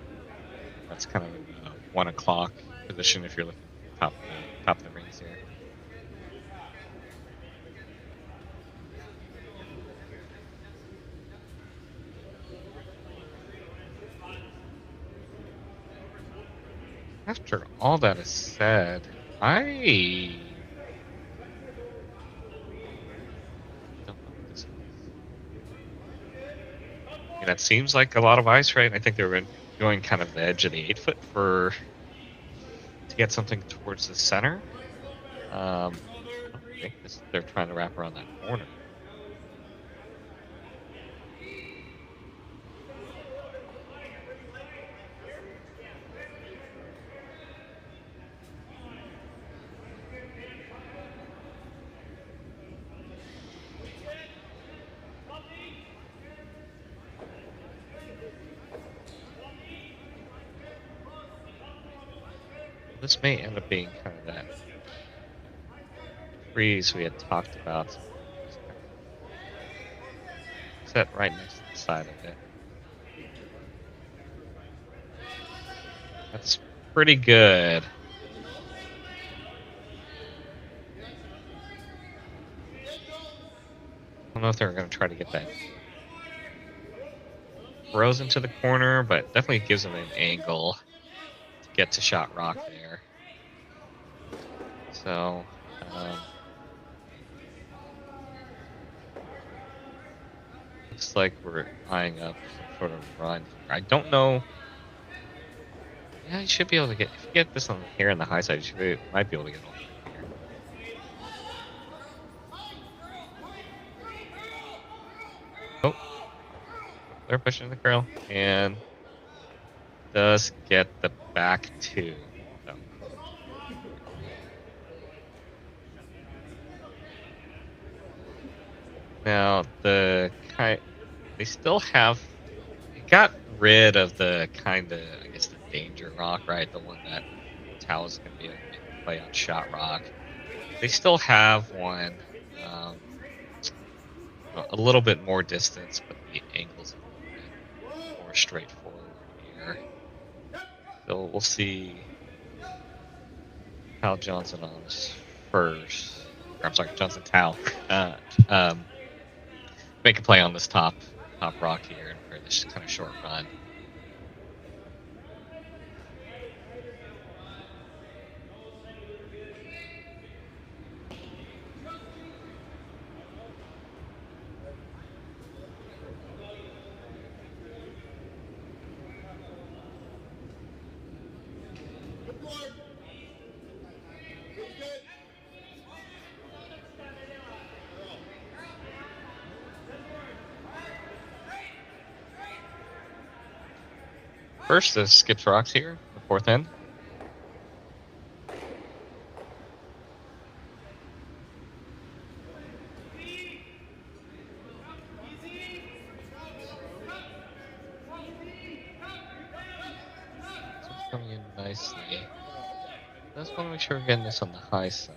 That's kind of a 1 o'clock position if you're looking at top of the rings here. After all that is said, I don't know what this is. That seems like a lot of ice, right? I think they were going kind of the edge of the 8 foot to get something towards the center. actually, because they're trying to wrap around that corner. This may end up being kind of that freeze we had talked about. Set right next to the side of it. That's pretty good. I don't know if they're going to try to get that throws into the corner, but definitely gives them an angle to get to shot rock there. So, looks like we're eyeing up some sort of run. I don't know. Yeah, you should be able to get, if you get this on here on the high side, you might be able to get over here. Oh, they're pushing the curl and does get the back two. So. Now they still have. It got rid of the kind of, I guess, the danger rock, right? The one that Tao is going to be able to play on shot rock. They still have one, a little bit more distance, but the angle's a little bit more straightforward here. So we'll see Hal Johnson on us first. Or, I'm sorry, Johnson Tao. Make a play on this top rock here for this kind of short run. First, the skips rocks here, the fourth end. So it's coming in nicely. Just want to make sure we're getting this on the high side.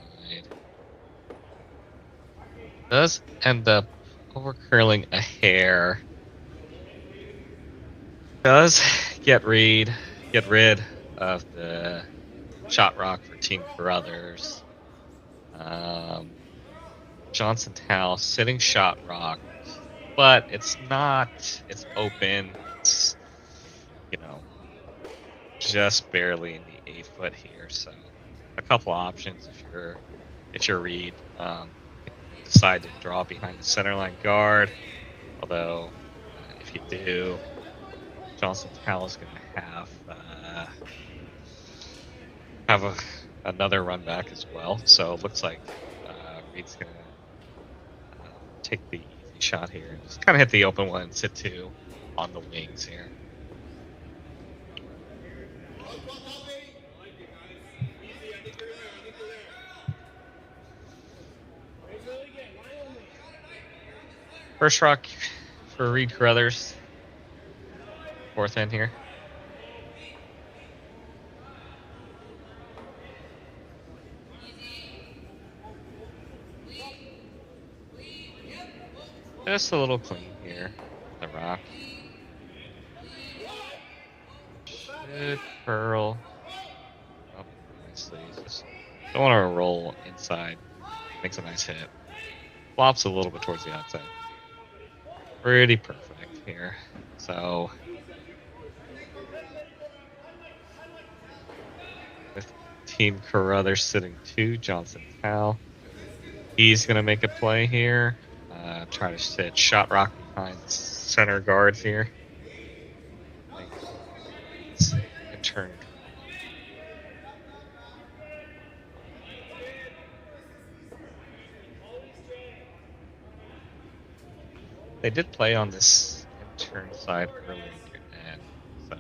Does end up over curling a hair. Does get rid of the shot rock for Team Carruthers. Johnson Tao sitting shot rock, but it's not. It's open. It's, you know, just barely in the 8 foot here. So a couple options if you're Reid. Decide to draw behind the centerline guard. Although if you do, Johnson Tao is going to have another run back as well. So it looks like Reid's going to take the easy shot here and just kind of hit the open one and sit two on the wings here. First rock for Reid Carruthers. Fourth end here. Just a little clean here. The rock. Should curl up nicely. Just don't want to roll inside. Makes a nice hit. Flops a little bit towards the outside. Pretty perfect here. So with Team Carruthers sitting two, Johnson Tao. He's going to make a play here. Try to sit shot rock behind center guards here. And turn. They did play on this intern side early, and so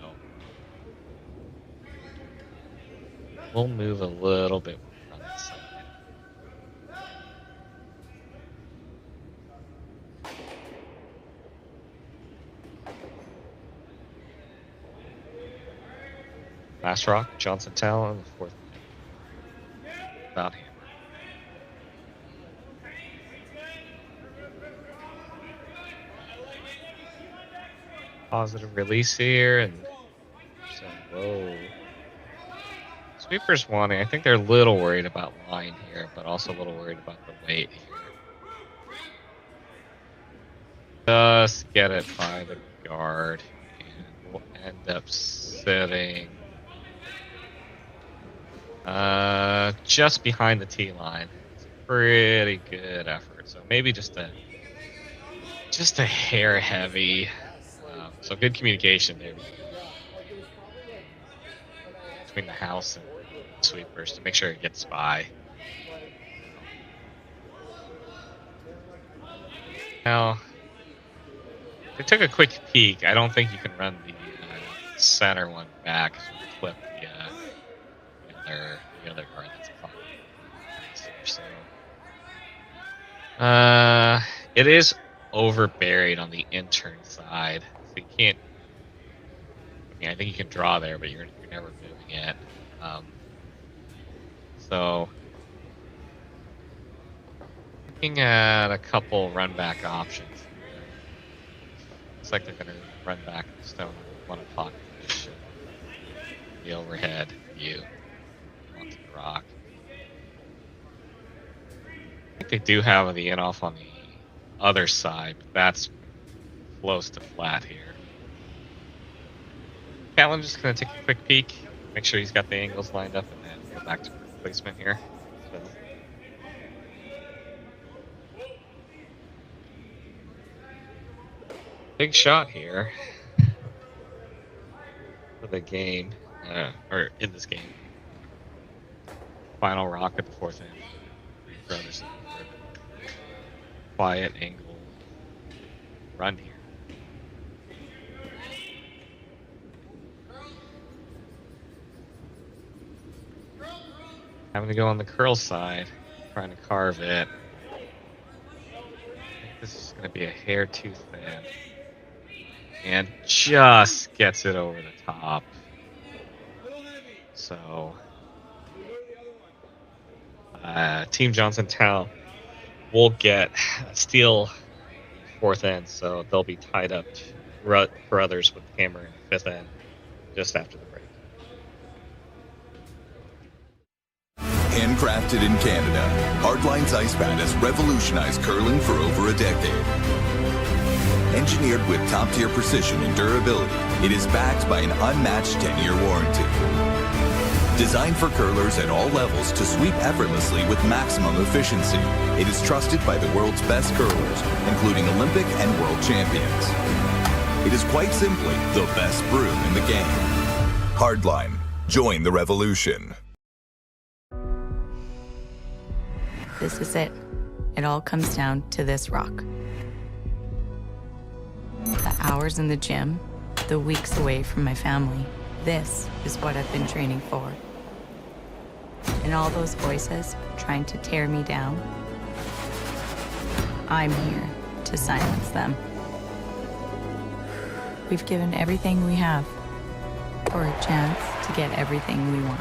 we'll move a little bit on this side. Last rock, Johnson Town on the fourth. About here. Positive release here, and so whoa. Sweepers wanting. I think they're a little worried about line here, but also a little worried about the weight here. Just get it by the guard, and we'll end up sitting just behind the T line. It's a pretty good effort. So maybe just a hair heavy. So good communication there between the house and sweepers to make sure it gets by. Now, they took a quick peek. I don't think you can run the center one back because we clip the other guard that's so it is over buried on the intern side. So you can't. I mean, I think you can draw there, but you're never moving it. So looking at a couple run back options. Looks like they're going to run back the stone one o'clock position. The overhead view onto the rock. I think they do have the in off on the other side, but that's close to flat here. Cailey just going to take a quick peek, make sure he's got the angles lined up, and then go back to placement here. So. Big shot here for the game, or in this game. Final rock at the fourth end. Brothers. Quiet angle run here. Having to go on the curl side, trying to carve it. I think this is going to be a hair too thin. And just gets it over the top. So, Team Johnson Town will get a steal fourth end, so they'll be tied up for others with hammer in fifth end just after the break.
Handcrafted in Canada, Hardlines Ice Pad has revolutionized curling for over a decade. Engineered with top-tier precision and durability, it is backed by an unmatched 10-year warranty. Designed for curlers at all levels to sweep effortlessly with maximum efficiency, it is trusted by the world's best curlers, including Olympic and world champions. It is quite simply the best brew in the game. Hardline. Join the revolution.
This is it. It all comes down to this rock. The hours in the gym, the weeks away from my family. This is what I've been training for. And all those voices trying to tear me down, I'm here to silence them. We've given everything we have for a chance to get everything we want.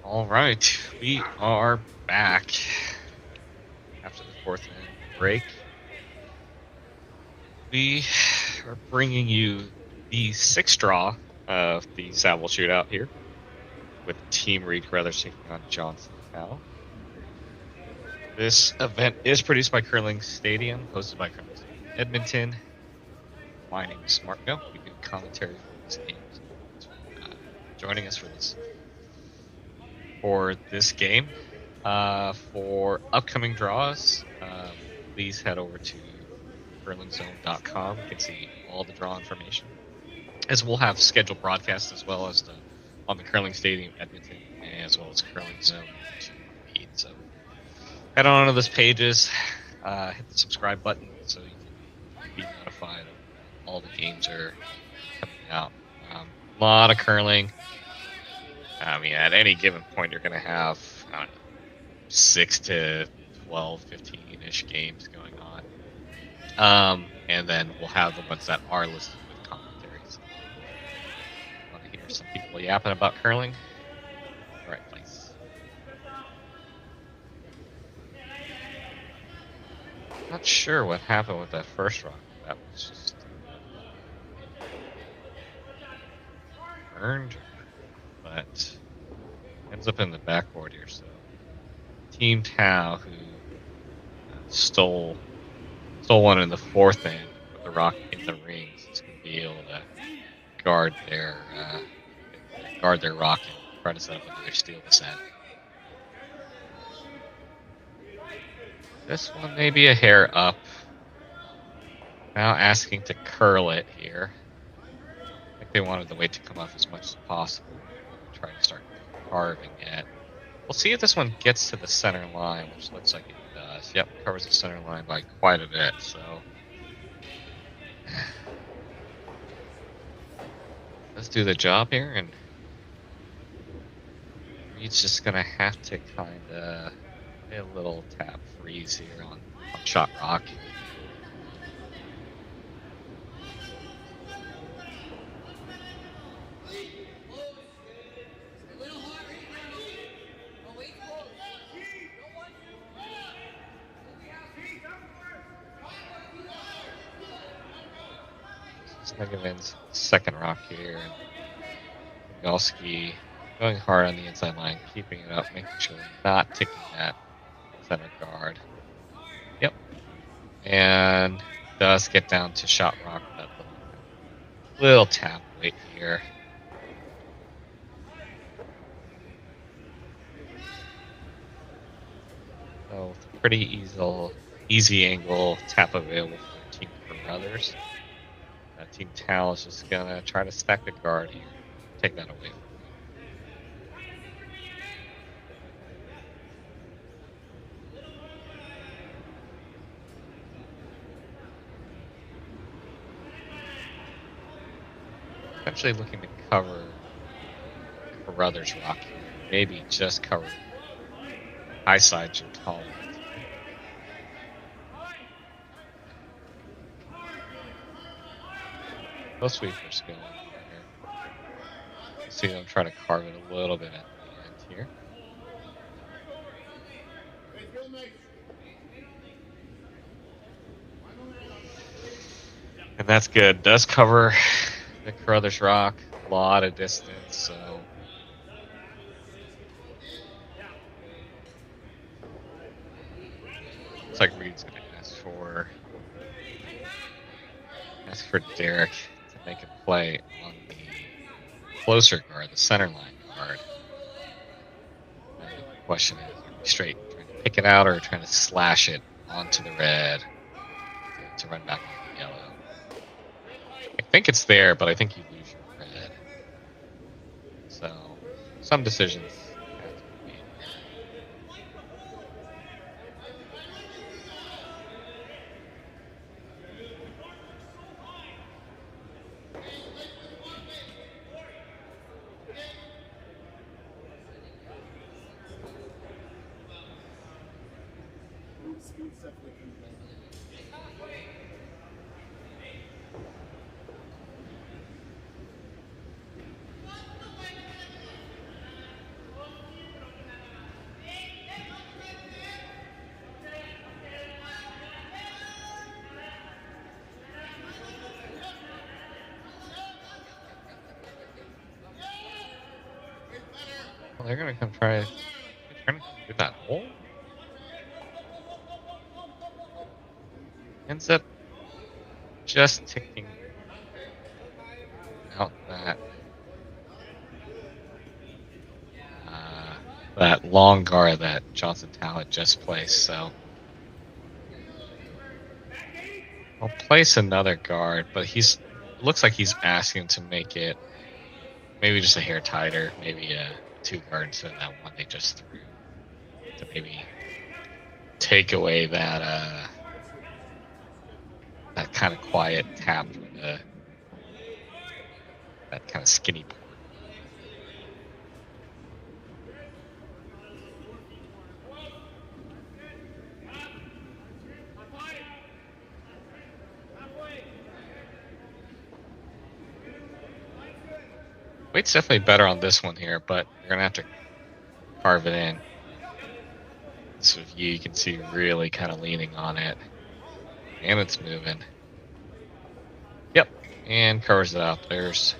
All right, we are back after the 4th minute break. We are bringing you the 6th draw of the Saville Shootout here, with Team Reid Carruthers taking on Johnson Cal. This event is produced by Curling Stadium, hosted by Curling Stadium Edmonton. My name is Marco. We do commentary for this game. Joining us for this game. For upcoming draws, please head over to curlingzone.com. You can see all the draw information, as we'll have scheduled broadcasts as well as on the Curling Stadium Edmonton, as well as Curling Zone feed. So head on to those pages, hit the subscribe button so you can be notified of all the games are coming out. A lot of curling. I mean, at any given point, you're going to have, 6 to 12, 15-ish games going on. And then we'll have the ones that are listed with commentaries. Want to hear some people yapping about curling? Right place. Not sure what happened with that first rock. That was just earned, but ends up in the backboard here. So Team Tau, who stole one in the 4th end with the rock in the rings, is going to be able to guard their rock and try to set up another steal to set. This one may be a hair up. Now asking to curl it here. I think they wanted the weight to come off as much as possible. Try to start carving it. We'll see if this one gets to the center line, which looks like it does. Yep, covers the center line by quite a bit, so let's do the job here, and Reid's just gonna have to kind of get a little tap freeze here on shot rock. Snegovin's second rock here. Galski going hard on the inside line, keeping it up, making sure not taking that center guard. Yep. And does get down to shot rock with that little tap weight here. So pretty easy angle tap available for Team Carruthers. Team Tal is just gonna try to stack the guard here, take that away from him. Essentially looking to cover Carruthers' rock here. Maybe just cover high side or tall. Those sweepers going here. See them try to carve it a little bit at the end here. And that's good. Does cover the Carruthers rock. A lot of distance, so looks like Reid's going to ask for Derek to make a play on the closer guard, the center line guard. And the question is, are we straight trying to pick it out or trying to slash it onto the red to run back on the yellow? I think it's there, but I think you lose your red. So some decisions have to be made. Well, they're gonna come try. Trying to do that hole. Ends up just ticking out that long guard that Johnson Tal had just placed. So I'll place another guard, but looks like he's asking to make it maybe just a hair tighter, maybe a 2 guard instead of that one they just threw, to maybe take away that that kind of quiet tap from that kind of skinny port. Weight's definitely better on this one here, but you're gonna have to carve it in. So you can see really kind of leaning on it, and it's moving. Yep, and covers it up. There's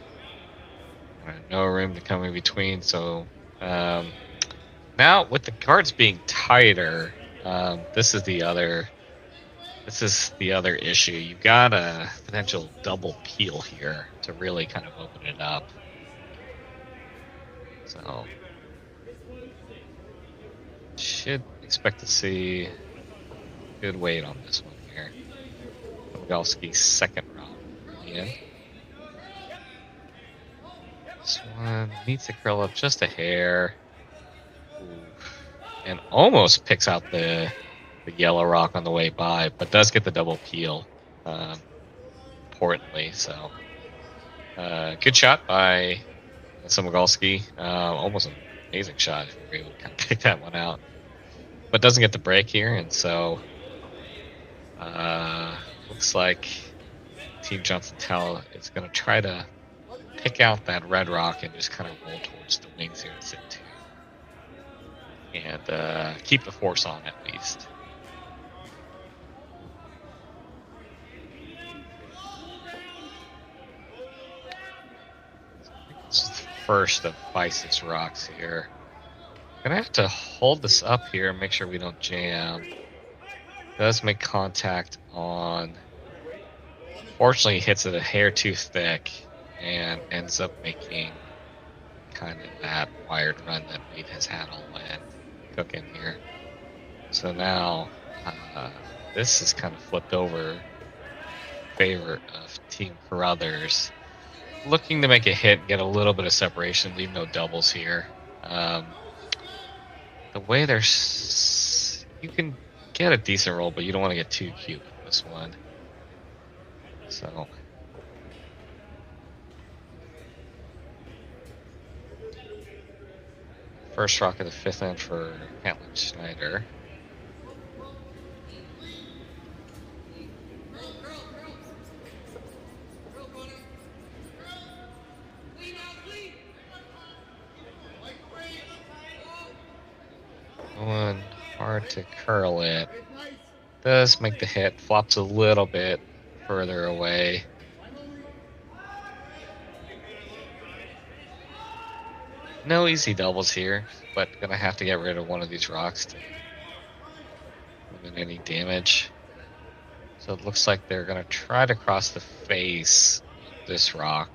no room to come in between. So now with the guards being tighter, this is the other issue. You've got a potential double peel here to really kind of open it up. So should expect to see good weight on this one here. Pavelski's second round in. This one needs to curl up just a hair. Ooh. And almost picks out the yellow rock on the way by, but does get the double peel, importantly. So good shot by Samogalski. Almost an amazing shot if we were able to kind of pick that one out. But doesn't get the break here, and so looks like Team Johnson Tal is going to try to pick out that red rock and just kind of roll towards the wings here and sit 2. And keep the force on at least. This is the first of 5-6 rocks here. Gonna have to hold this up here and make sure we don't jam. Does make contact on. Fortunately, hits it a hair too thick and ends up making kind of that wired run that Reid has had all in cooking here. So now this is kind of flipped over in favor of Team Carruthers. Looking to make a hit, get a little bit of separation, leave no doubles here. The way there's, you can get a decent roll, but you don't want to get too cute with this one. So first rock of the 5th end for Hantlin Schneider. Going hard to curl it. Does make the hit. Flops a little bit further away. No easy doubles here, but gonna have to get rid of one of these rocks to limit any damage. So it looks like they're gonna try to cross the face of this rock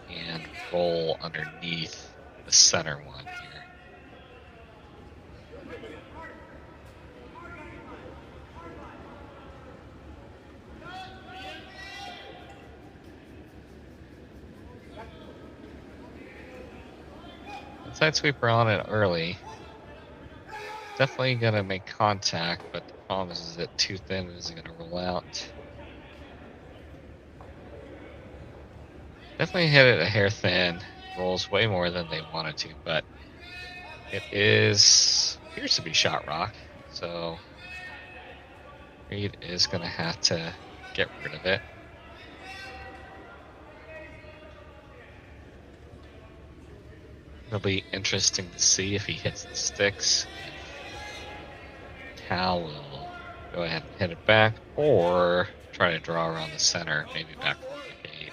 and roll underneath the center one here. Side sweeper on it early. Definitely gonna make contact, but the problem is that too thin is gonna roll out. Definitely hit it a hair thin. Rolls way more than they wanted to, but it appears to be shot rock. So Reid is gonna have to get rid of it. It'll be interesting to see if he hits the sticks. Tal will go ahead and hit it back, or try to draw around the center, maybe back on the gate.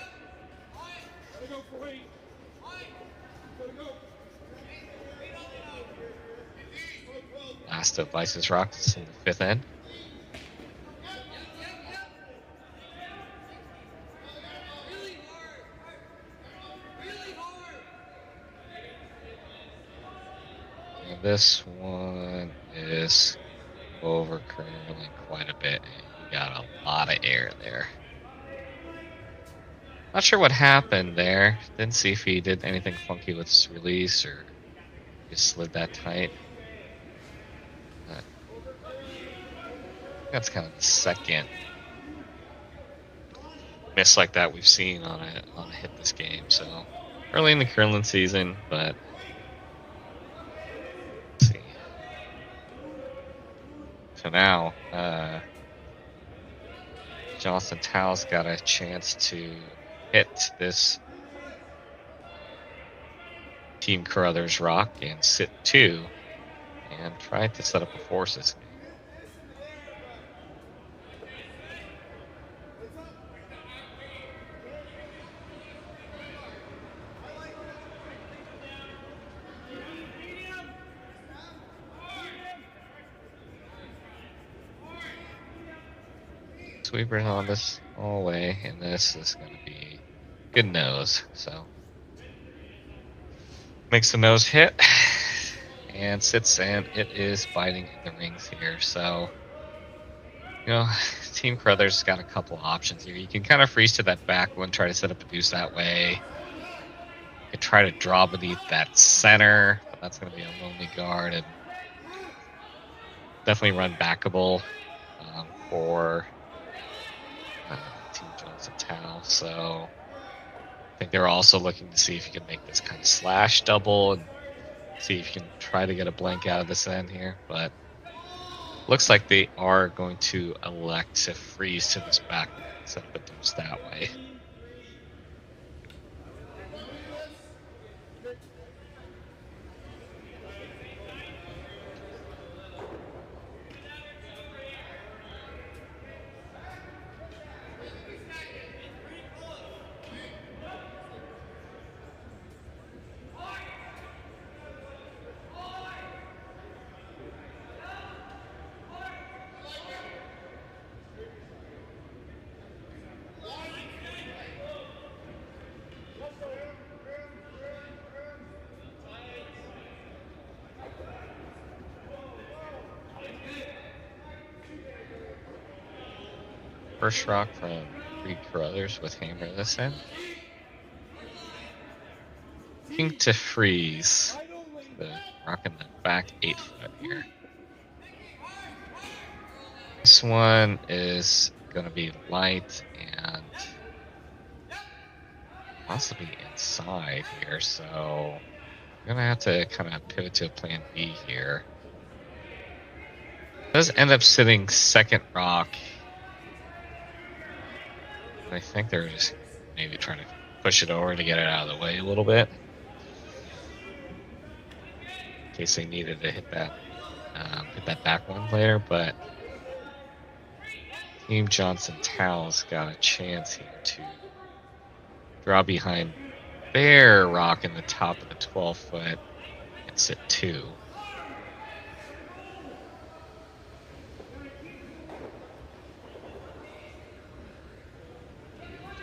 last of Vice's rocks in the fifth end. And this one is over curling quite a bit. He got a lot of air there. Not sure what happened there. Didn't see if he did anything funky with his release or just slid that tight. But that's kind of the second miss like that we've seen on a hit this game. So early in the curling season, but let's see. So now Jonathan Tao's got a chance to hit this Team Carruthers rock and sit 2 and try to set up a forces. Sweeper on this all the way, and this is going to be good nose. So makes the nose hit and sits, and it is biting in the rings here. So, you know, Team Carruthers got a couple options here. You can kind of freeze to that back one, try to set up a deuce that way. You could try to draw beneath that center, but that's going to be a lonely guard, and definitely run backable for Team Johnson Tao. So I think they're also looking to see if you can make this kind of slash double and see if you can try to get a blank out of this end here. But looks like they are going to elect to freeze to this back instead of a deuce that way. First rock from Reid Carruthers with hammer this end. Looking to freeze the rock in the back 8 foot here. This one is going to be light and possibly inside here, so I'm going to have to kind of pivot to a plan B here. Does end up sitting second rock. I think they're just maybe trying to push it over to get it out of the way a little bit, in case they needed to hit that back one later. But Team Johnson Tao's got a chance here to draw behind Bear rock in the top of the 12 foot and sit 2.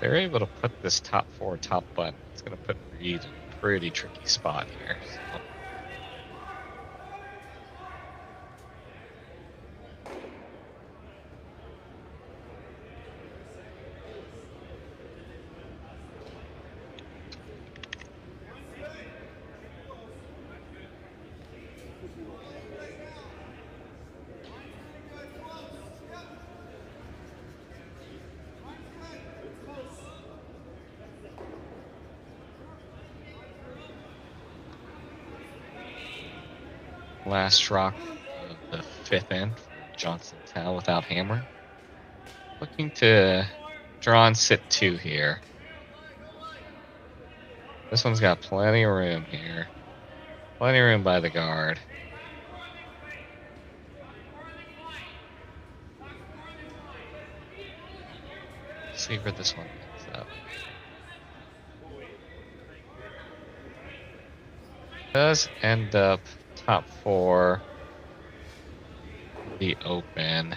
They're able to put this top 4 top button. It's going to put Reid in a pretty tricky spot here. So. Last rock of the 5th end, Johnson Tao without hammer. Looking to draw and sit 2 here. This one's got plenty of room here. Plenty of room by the guard. Let's see where this one ends up. Does end up top 4 the open.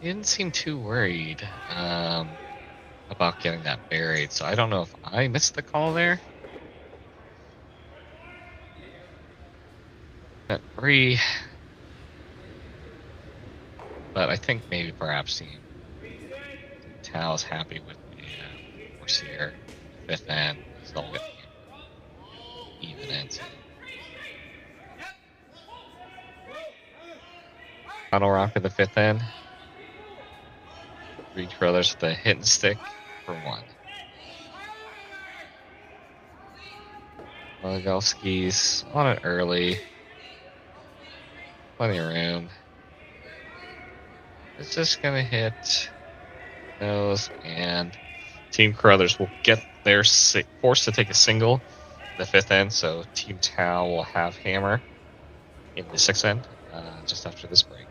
He didn't seem too worried about getting that buried, so I don't know if I missed the call there. At Bree, but I think maybe perhaps Team Tal's happy with the force here. Fifth end, so they'll get even ends. Final rock of the fifth end. Reid Carruthers with the hit and stick for 1. Legalski's on it early. Plenty of room. It's just gonna hit nose, and Team Carruthers will get their forced to take a single in the fifth end, so Team Tal will have hammer in the sixth end just after this break.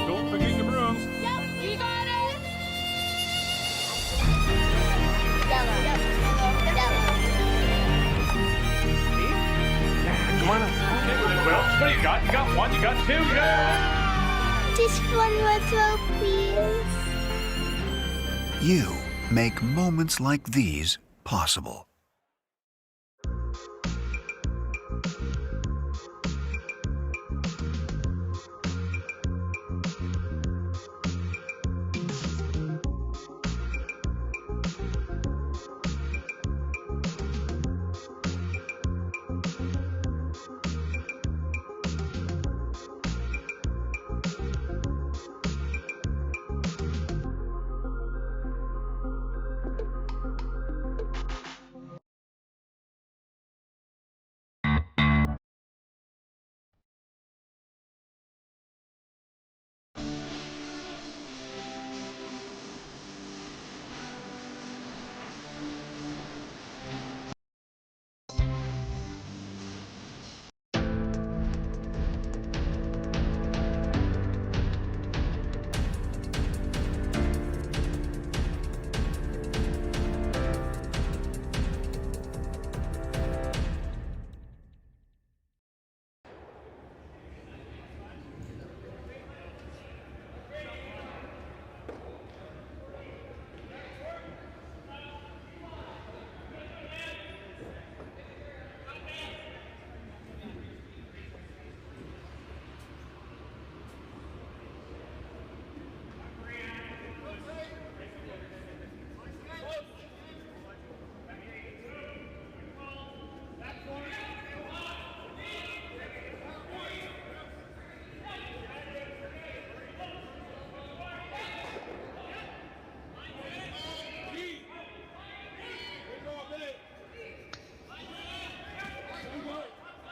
Don't forget your brooms.
You got it.
Come on up. Well, what do you got? You got 1, you got 2, you got...
Just one more throw, please.
You make moments like these possible.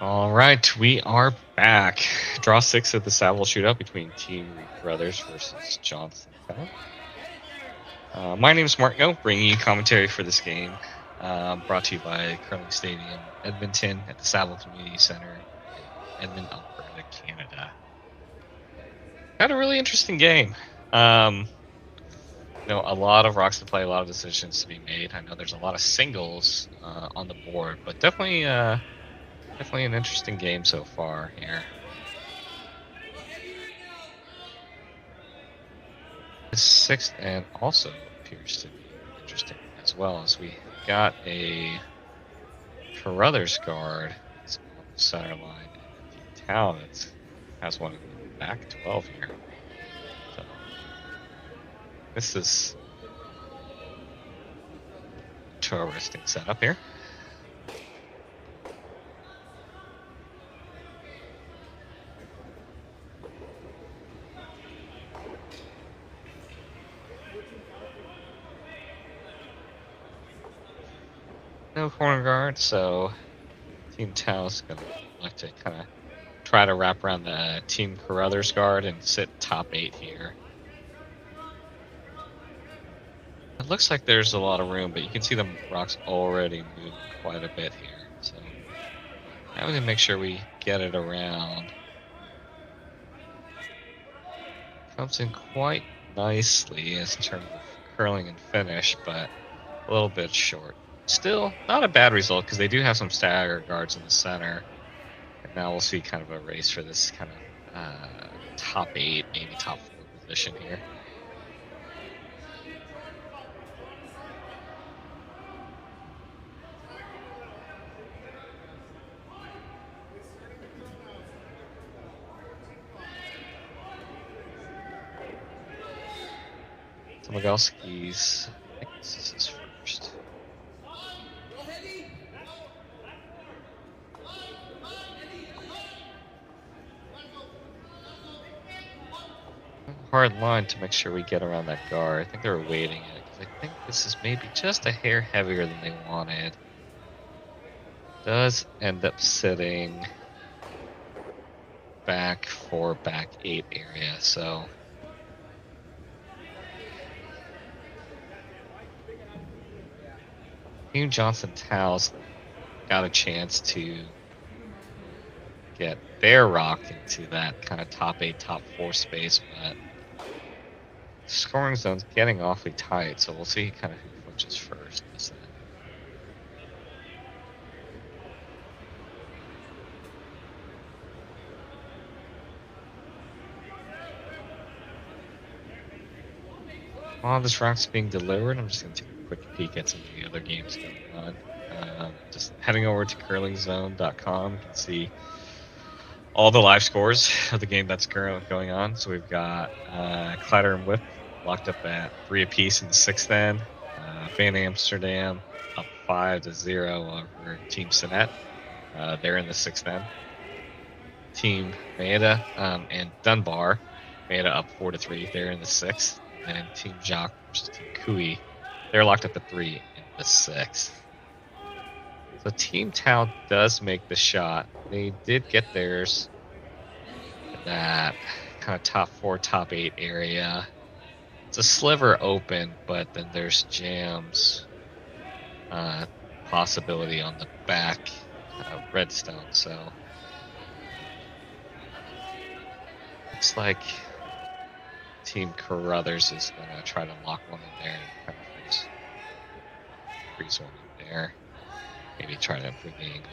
All right, we are back. Draw 6 of the Saville Shootout between Team Reid Carruthers versus Johnson. My name is Marco, bringing you commentary for this game. Brought to you by Curling Stadium, Edmonton, at the Saville Community Center, Edmonton, Alberta, Canada. Had a really interesting game. A lot of rocks to play, a lot of decisions to be made. I know there's a lot of singles on the board, but definitely an interesting game so far here. The sixth end also appears to be interesting as well, as we got a Carruthers guard on the center line, and the Tal that has one in the back 12 here. So this is an interesting setup here. No corner guard, so Team Tal's gonna like to kind of try to wrap around the Team Carruthers guard and sit top 8 here. It looks like there's a lot of room, but you can see the rocks already moving quite a bit here. So now we can make sure we get it around. Comes in quite nicely in terms of curling and finish, but a little bit short. Still, not a bad result because they do have some stagger guards in the center. And now we'll see kind of a race for this kind of top 8, maybe top 4 position here. Tomagalski's, I think this is his first. Hard line to make sure we get around that guard. I think they were waiting it because I think this is maybe just a hair heavier than they wanted. Does end up sitting back 4, back 8 area, so. Team Johnson Towels got a chance to get their rock into that kind of top 8, top 4 space, but scoring zone's getting awfully tight, so we'll see kind of who flinches first. While this rock's being delivered, I'm just going to take a quick peek at some of the other games going on. Just heading over to curlingzone.com, you can see all the live scores of the game that's currently going on. So we've got Clatter and Whip locked up at 3 apiece in the 6th end. Van Amsterdam up 5-0 over Team Sinet. They're in the 6th end. Team Maeda and Dunbar. Maeda up 4-3. They're in the 6th. And Team Jacques versus Team Kui, they're locked up at 3 in the 6th. So Team Tau does make the shot. They did get theirs in that kind of top 4, top 8 area. It's a sliver open, but then there's jams possibility on the back redstone. So looks like Team Carruthers is going to try to lock one in there and kind of freeze one in there. Maybe try to improve the angle.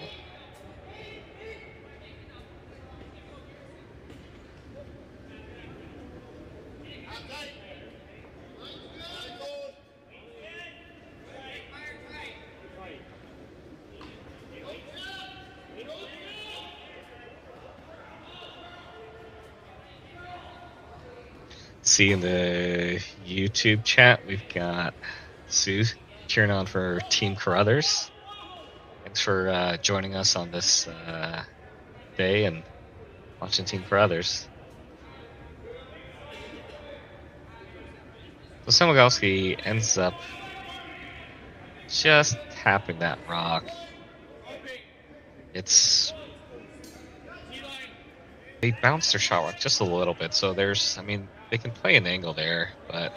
See in the YouTube chat, we've got Sue cheering on for Team Carruthers. Thanks for joining us on this day and watching Team Carruthers. So Samogalski ends up just tapping that rock. They bounced their shot rock just a little bit, so there's, I mean, they can play an angle there, but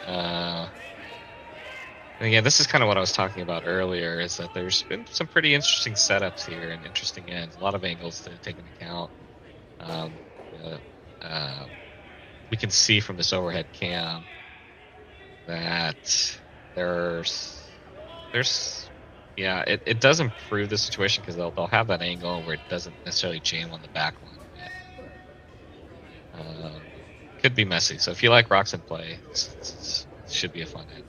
again, this is kind of what I was talking about earlier, is that there's been some pretty interesting setups here and interesting ends, a lot of angles to take into account. We can see from this overhead cam that yeah, it does improve the situation because they'll have that angle where it doesn't necessarily jam on the back one. Could be messy, so if you like rocks in play, it should be a fun end.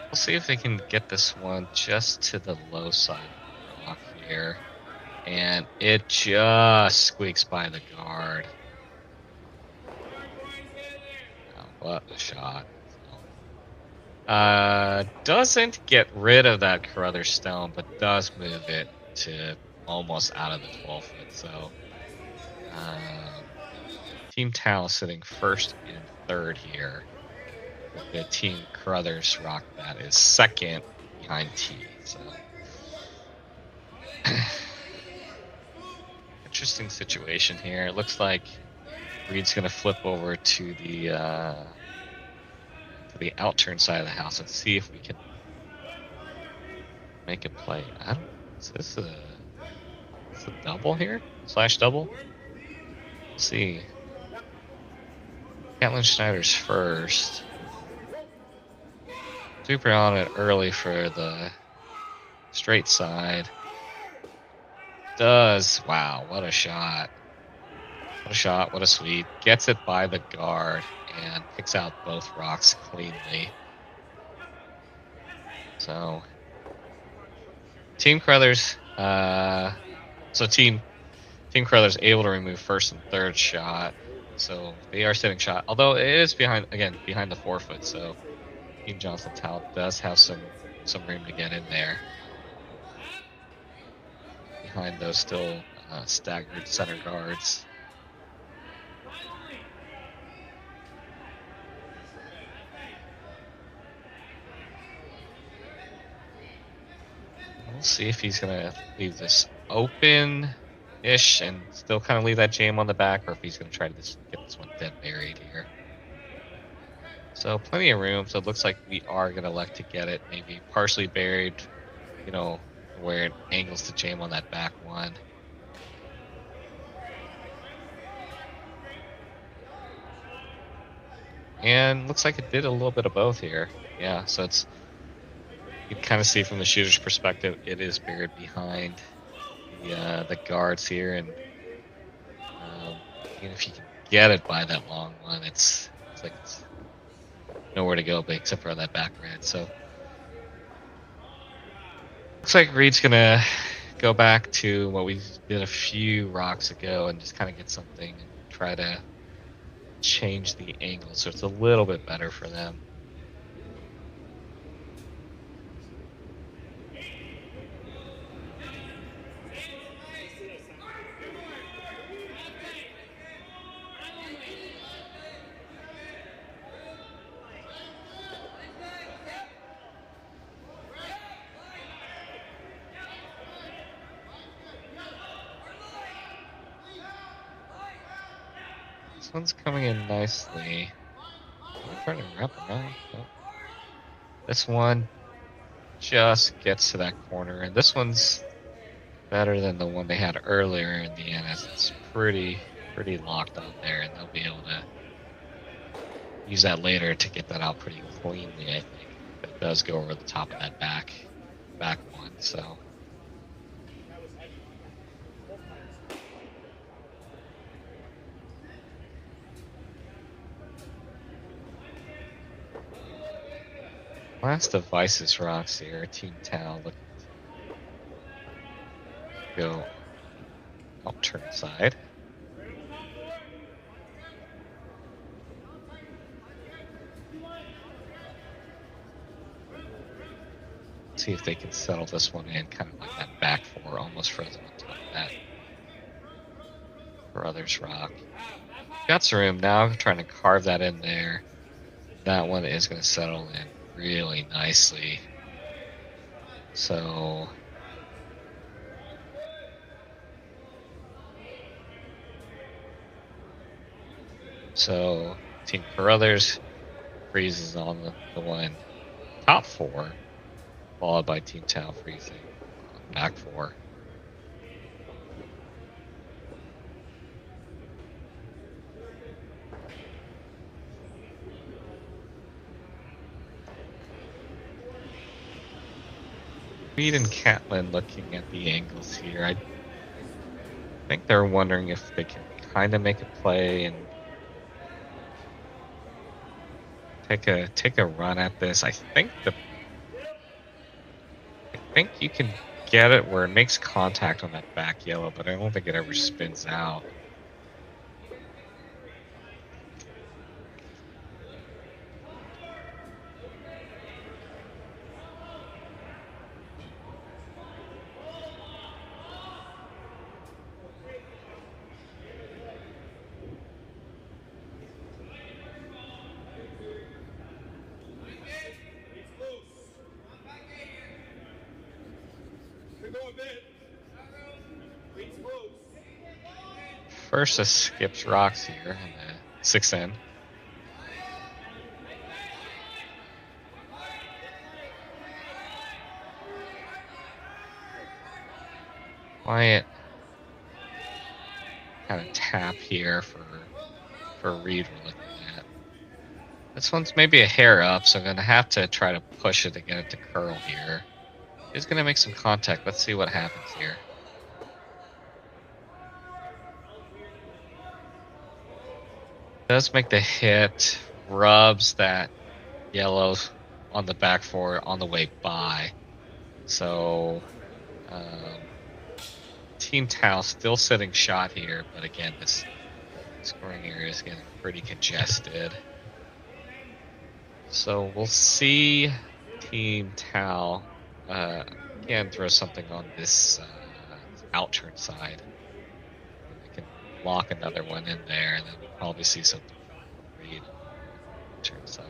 We'll see if they can get this one just to the low side of the rock here. And it just squeaks by the guard. Oh, what a shot. Doesn't get rid of that Carruthers stone, but does move it to almost out of the 12 foot. So Team Tau sitting first and third here. The Team Carruthers rock that is second behind T. So interesting situation here. It looks like Reid's gonna flip over to the out-turn side of the house and see if we can make a play. Is this a double here? Slash double? Let's see. Catlin Schneider's first. Super on it early for the straight side. Wow, what a shot. What a shot, what a sweep. Gets it by the guard and picks out both rocks cleanly. So, Team Carruthers, Team Carruthers able to remove first and third shot. So they are sitting shot, although it is behind the 4 foot. So Team Johnson Tal does have some room to get in there. Behind those still staggered center guards. We'll see if he's gonna leave this open-ish and still kind of leave that jam on the back, or if he's gonna try to get this one dead buried here. So plenty of room. So it looks like we are gonna elect to get it maybe partially buried, you know, where it angles the jam on that back one. And looks like it did a little bit of both here. Yeah, so it's, you can kind of see from the shooter's perspective, it is buried behind the guards here, and even if you can get it by that long one, it's like it's nowhere to go but except for that back red. So looks like Reid's gonna go back to what we did a few rocks ago and just kind of get something and try to change the angle so it's a little bit better for them. This one's coming in nicely. I'm trying to wrap around. Oh. This one just gets to that corner, and this one's better than the one they had earlier in the end, as it's pretty locked on there, and they'll be able to use that later to get that out pretty cleanly, I think. But it does go over the top of that back one, so. Last devices rocks here, Team Tal looking to go upturn side. See if they can settle this one in, kind of like that back four, almost frozen on top of that. Carruthers rock. Got some room now, trying to carve that in there. That one is going to settle in really nicely. So Team Carruthers freezes on the one top four, followed by Team Tal freezing on back four. Reid and Catlin looking at the angles here. I think they're wondering if they can kind of make a play and take a run at this. I think you can get it where it makes contact on that back yellow, but I don't think it ever spins out. First, skips rocks here in the 6th end. Quiet kind of tap here for Reid we're looking at. This one's maybe a hair up, so I'm going to have to try to push it to get it to curl here. He's going to make some contact. Let's see what happens here. Does make the hit, rubs that yellow on the back four on the way by. So, Team Tau still sitting shot here, but again, this scoring area is getting pretty congested. So we'll see Team Tau again throw something on this out-turn side. They can lock another one in there, and then we'll probably see something from Reid on the turn side.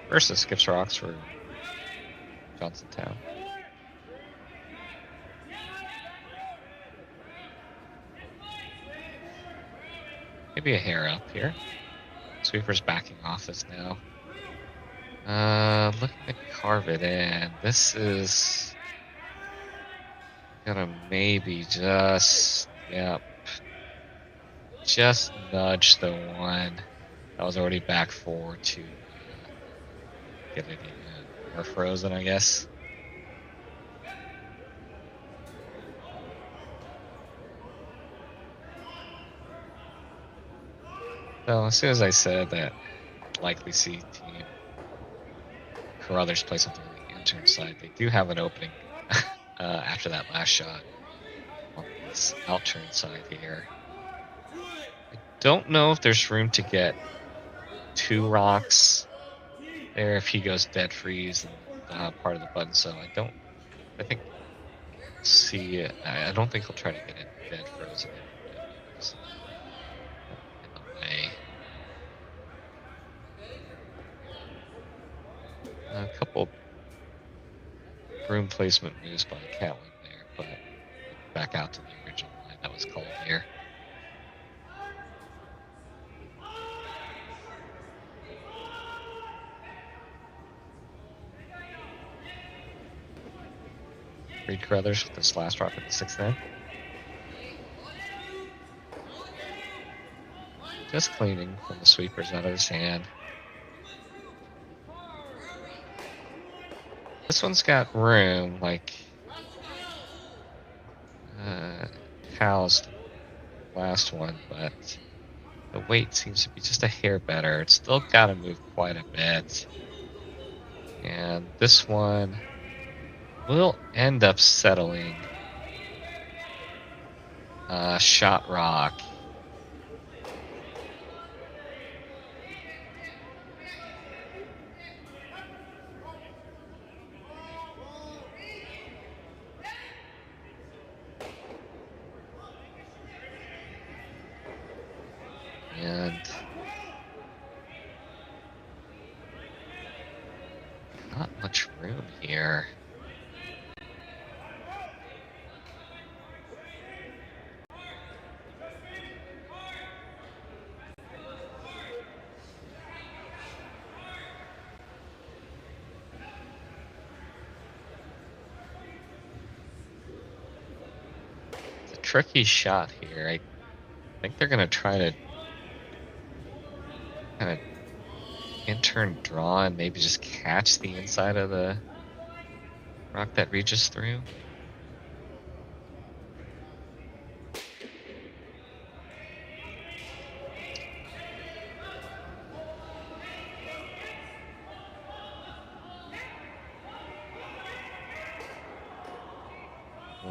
Versus skips rocks for Johnstown. Maybe a hair up here. Sweeper's backing off this now. Looking to carve it in. This is gonna maybe just, yep, just nudge the one that was already back four to get it even more frozen, I guess. So as soon as I said that, likely see Team Carruthers play something on the intern side, they do have an opening after that last shot on this out turn side here. I don't know if there's room to get 2 rocks there if he goes dead freeze and part of the button, so I don't think he'll try to get it dead frozen in the way. A couple room placement moves by Cailey there, but back out to the original line that was called here. Reid Carruthers with this last rock at the 6th end. Just cleaning when the sweeper's out of his hand. This one's got room, like Cal's last one, but the weight seems to be just a hair better. It's still got to move quite a bit. And this one will end up settling shot rock. And not much room here. It's a tricky shot here. I think they're going to try to kind of intern draw and maybe just catch the inside of the rock that reaches through.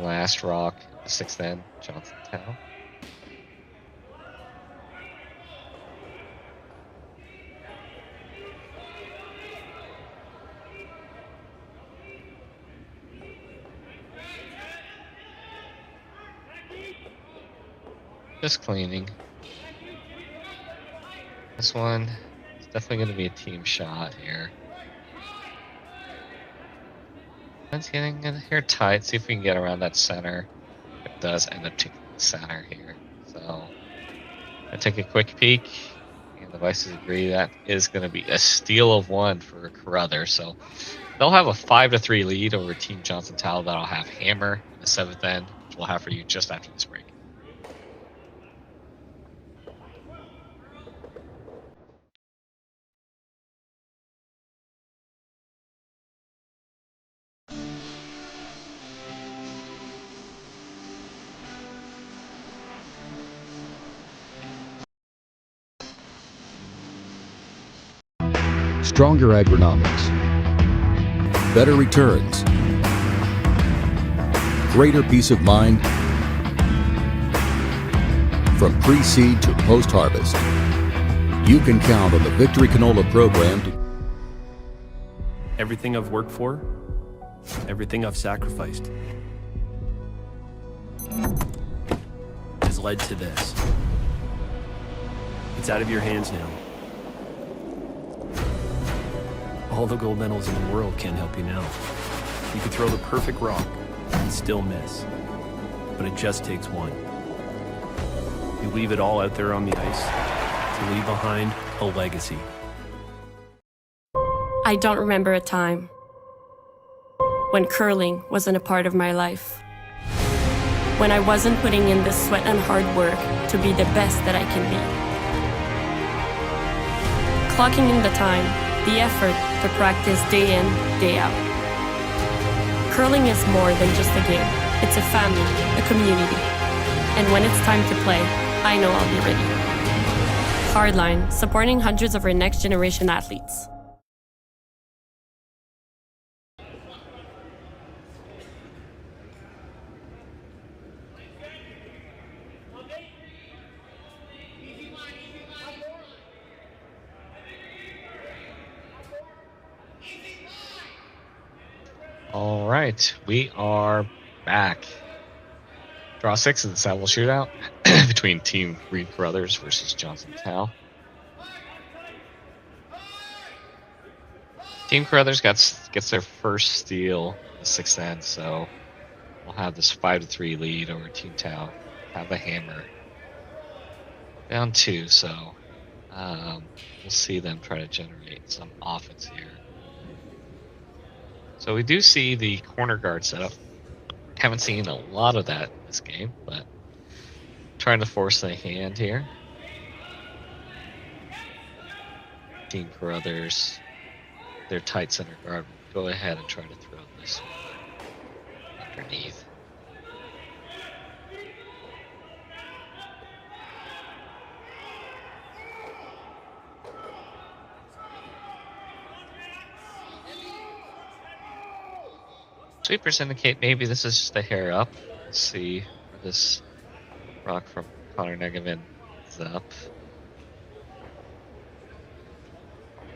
Last rock, the 6th end, Johnstown. Just cleaning. This one is definitely going to be a team shot here. It's getting here tight. See if we can get around that center. It does end up taking the center here. So I take a quick peek, and the Vices agree that is going to be a steal of 1 for Carruthers. So they'll have a 5-3 lead over Team Johnson Tal. That'll have Hammer in the 7th end, which we'll have for you just after this break.
Stronger agronomics, better returns, greater peace of mind from pre-seed to post-harvest. You can count on the Victory Canola program to
Everything I've worked for, everything I've sacrificed, has led to this. It's out of your hands now. All the gold medals in the world can't help you now. You could throw the perfect rock and still miss, but it just takes one. You leave it all out there on the ice to leave behind a legacy.
I don't remember a time when curling wasn't a part of my life. When I wasn't putting in the sweat and hard work to be the best that I can be. Clocking in the time, the effort to practice day in, day out. Curling is more than just a game. It's a family, a community. And when it's time to play, I know I'll be ready. Hardline, supporting hundreds of our next generation athletes.
All right, we are back. Draw 6 of the Saville Shootout between Team Reid Carruthers versus Johnson Tal. Team Carruthers gets their first steal in the 6th end, so we'll have this 5-3 lead over Team Tal. Have the hammer. Down 2, so we'll see them try to generate some offense here. So we do see the corner guard setup. Haven't seen a lot of that in this game, but trying to force a hand here. Team Carruthers, their tight center guard, will go ahead and try to throw this one underneath. Sweepers indicate maybe this is just a hair up. Let's see where this rock from Connor Negavan is up.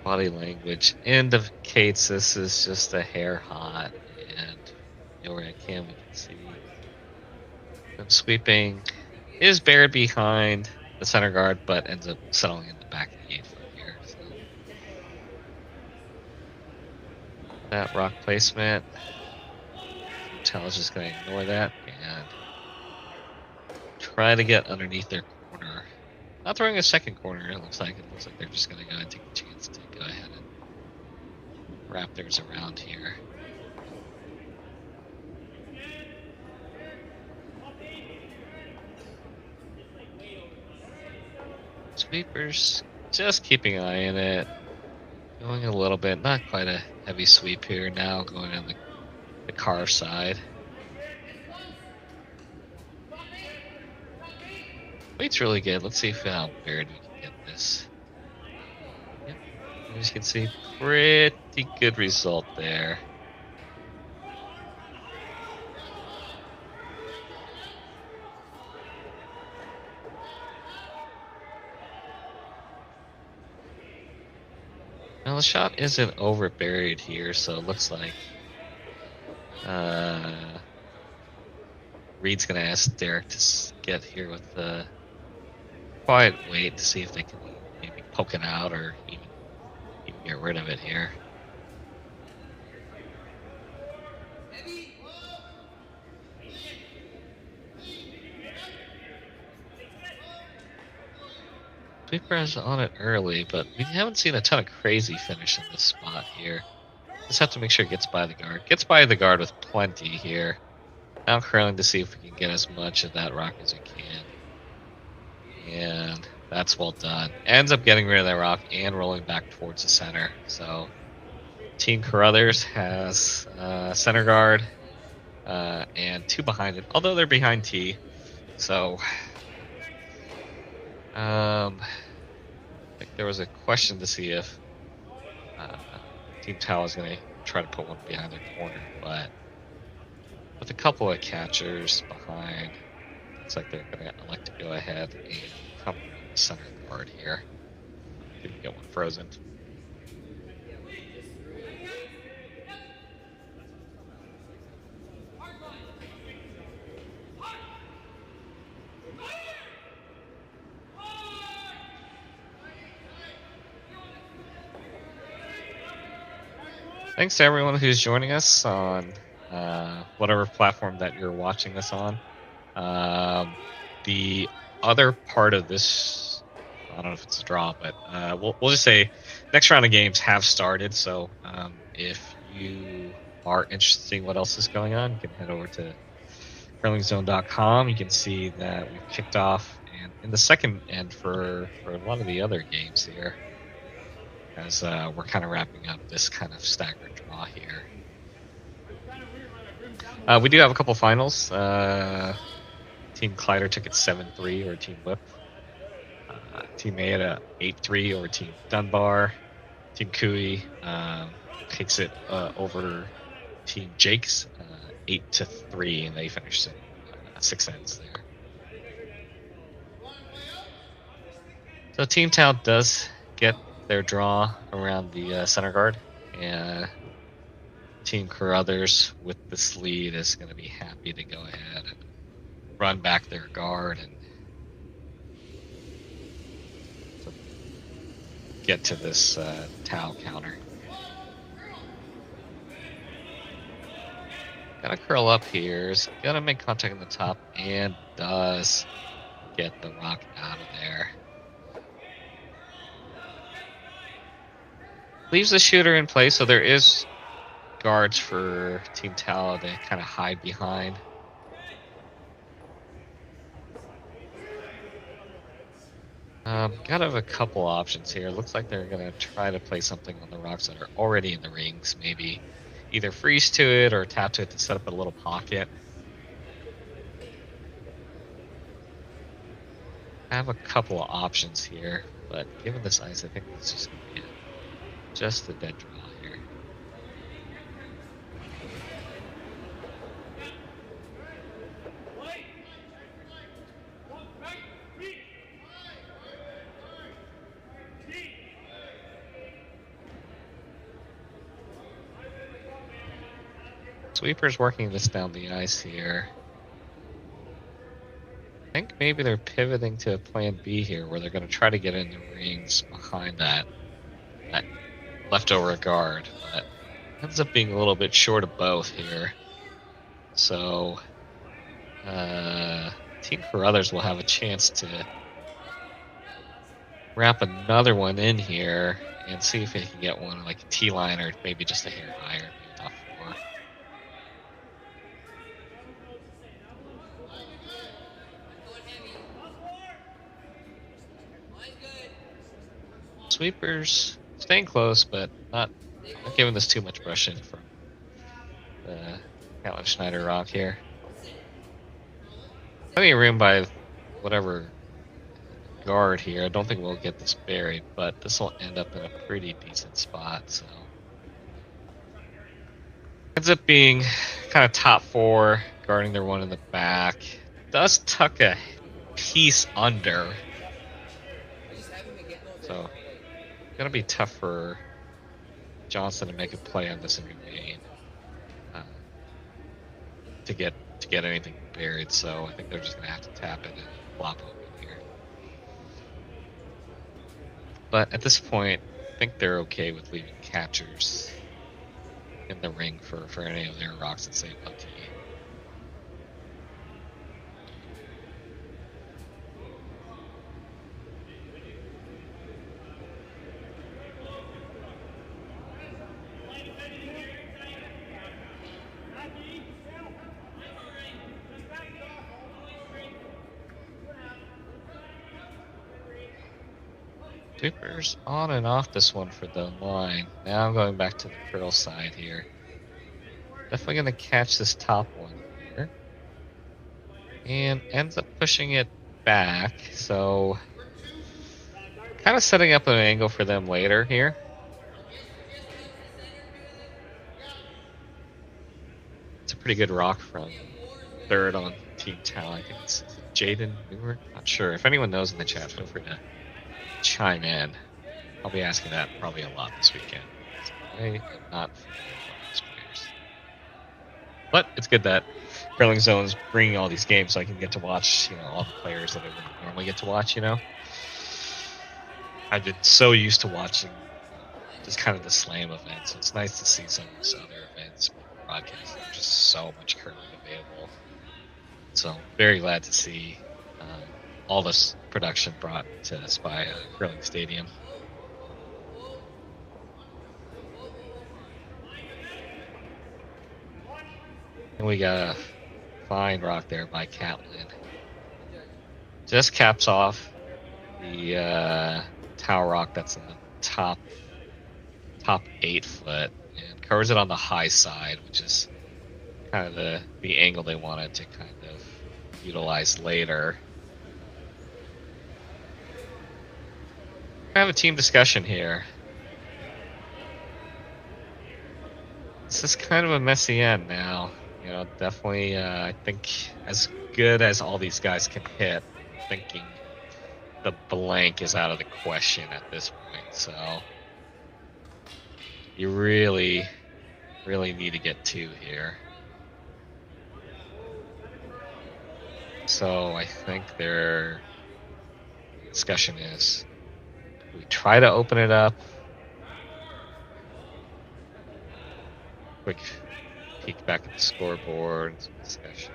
Body language indicates this is just a hair hot, and where I can we can see them sweeping is buried behind the center guard, but ends up settling in the back of the 8 foot here. So that rock placement. Tal is just going to ignore that and try to get underneath their corner. Not throwing a second corner, it looks like. It looks like they're just going to go and take a chance to go ahead and wrap theirs around here. Sweepers, just keeping an eye on it. Going a little bit, not quite a heavy sweep here now, going on the car side. Weight's really good. Let's see how buried we can get this. Yep. As you can see, pretty good result there. Well, the shot isn't over buried here, so it looks like Reid's gonna ask Derek to get here with the quiet wait to see if they can maybe poke it out or even get rid of it here. Sweeper is on it early, but we haven't seen a ton of crazy finish in this spot here. Just have to make sure it gets by the guard. Gets by the guard with plenty here. Now curling to see if we can get as much of that rock as we can. And that's well done. Ends up getting rid of that rock and rolling back towards the center. So Team Carruthers has center guard and 2 behind it, although they're behind T. So I think there was a question to see if Team Tau is going to try to put one behind their corner, but with a couple of catchers behind, looks like they're going to elect to go ahead and come the center guard here. Didn't get one frozen. Thanks to everyone who's joining us on whatever platform that you're watching this on. The other part of this, I don't know if it's a draw, but we'll just say next round of games have started. So if you are interested in seeing what else is going on, you can head over to curlingzone.com. You can see that we've kicked off and in the second end for a lot of the other games here, as we're kind of wrapping up this kind of staggered draw here. We do have a couple finals. Team Kleider took it 7-3 over Team Whip. Team A at a 8-3 over Team Dunbar. Team Cooey takes it over Team Jakes 8-3, and they finished in 6 ends there. So Team Tau does get their draw around the center guard, and Team Carruthers with this lead is going to be happy to go ahead and run back their guard and get to this Tau counter. Gonna curl up here, is gonna make contact on the top, and does get the rock out of there. Leaves the shooter in place, so there is guards for Team Tau to kind of hide behind. Got a couple options here. Looks like they're going to try to play something on the rocks that are already in the rings. Maybe either freeze to it or tap to it to set up a little pocket. I have a couple of options here, but given this ice, I think it's just going to be just a dead draw here. Sweeper's working this down the ice here. I think maybe they're pivoting to plan B here, where they're going to try to get in the rings behind that leftover guard, but ends up being a little bit short of both here. So Team Carruthers will have a chance to wrap another one in here and see if they can get one like a T-line or maybe just a hair higher, maybe top 4. Sweepers staying close, but not giving this too much brushing from the Cailey Schneider rock here. Plenty of room by whatever guard here. I don't think we'll get this buried, but this will end up in a pretty decent spot. So ends up being kind of top 4, guarding their one in the back. Does tuck a piece under. So gonna be tough for Johnson to make a play on this in remain to get anything buried. So I think they're just gonna have to tap it and flop open here. But at this point, I think they're okay with leaving catchers in the ring for any of their rocks that say up to you. Supers on and off this one for the line. Now I'm going back to the curl side here. Definitely going to catch this top one here. And ends up pushing it back. So kind of setting up an angle for them later here. It's a pretty good rock from third on Team Talent. I think it's Jaden Newer. Not sure. If anyone knows in the chat, feel free to chime in. I'll be asking that probably a lot this weekend. I am not familiar with these players. But it's good that Curling Zone's bringing all these games so I can get to watch, all the players that I wouldn't normally get to watch, I've been so used to watching just kind of the slam events. It's nice to see some of these other events broadcast. There's just so much curling available. So very glad to see all this production brought to us by Curling Stadium. And we got a fine rock there by Catlin. Just caps off the tower rock that's in the top 8 foot and covers it on the high side, which is kind of the angle they wanted to kind of utilize later. I have a team discussion here. This is kind of a messy end now. Definitely, I think as good as all these guys can hit, thinking the blank is out of the question at this point. So you really, really need to get 2 here. So I think their discussion is, we try to open it up. Quick peek back at the scoreboard. Some discussion.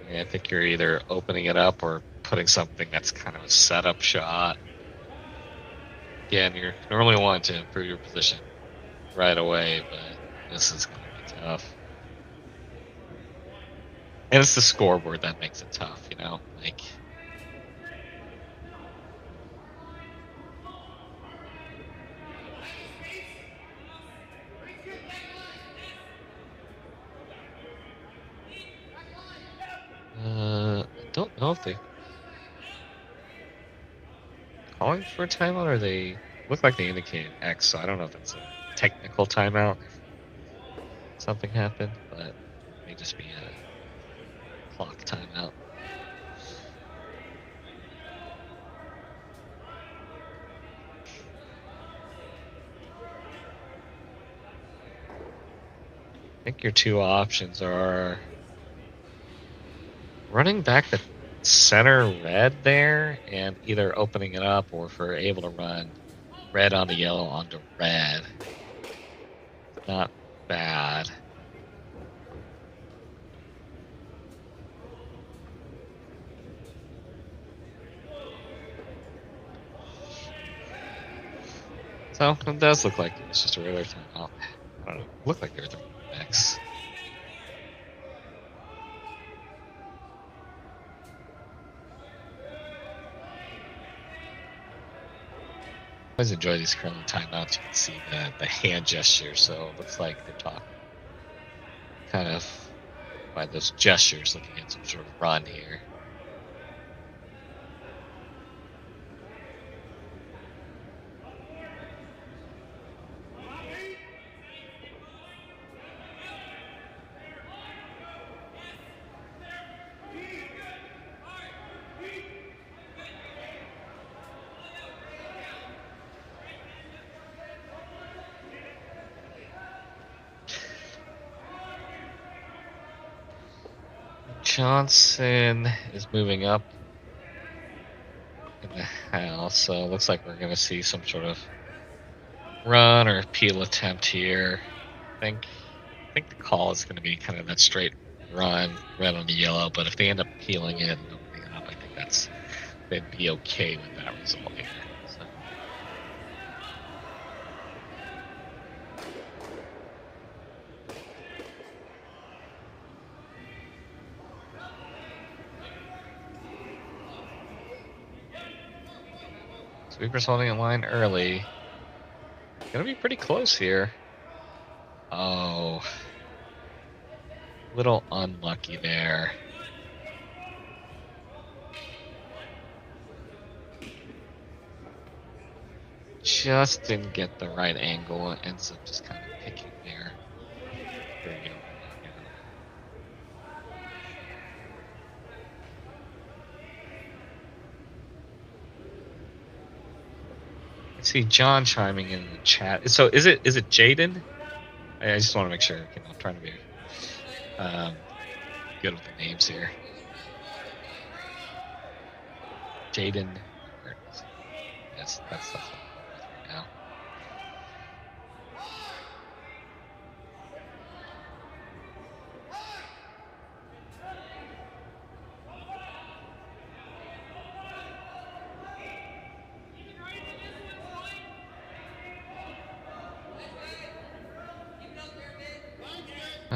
And I think you're either opening it up or putting something that's kind of a setup shot. Again, you're normally wanting to improve your position right away, but this is going to be tough. And it's the scoreboard that makes it tough, like. I don't know if they calling for a timeout or they look like they indicated X, so I don't know if that's a technical timeout. If something happened, but it may just be a clock timeout. I think your 2 options are running back the center red there and either opening it up, or if we're able to run red onto yellow onto red. Not bad. So it does look like it's just a regular timeout. I don't know. Look like they're 3 X. I always enjoy these curling timeouts. You can see the hand gesture, so it looks like they're talking kind of by those gestures, looking at some sort of run here. Johnson is moving up in the house, so it looks like we're going to see some sort of run or peel attempt here. I think the call is going to be kind of that straight run, red on the yellow, but if they end up peeling it and opening it up, I think they'd be okay with that result here. Sweeper's holding a line early. Gonna be pretty close here. Oh. Little unlucky there. Just didn't get the right angle. It ends up just kind of picking there. There you go. See John chiming in the chat. So is it Jaden? I just want to make sure. I'm trying to be good with the names here. Jaden. Yes, that's the right now.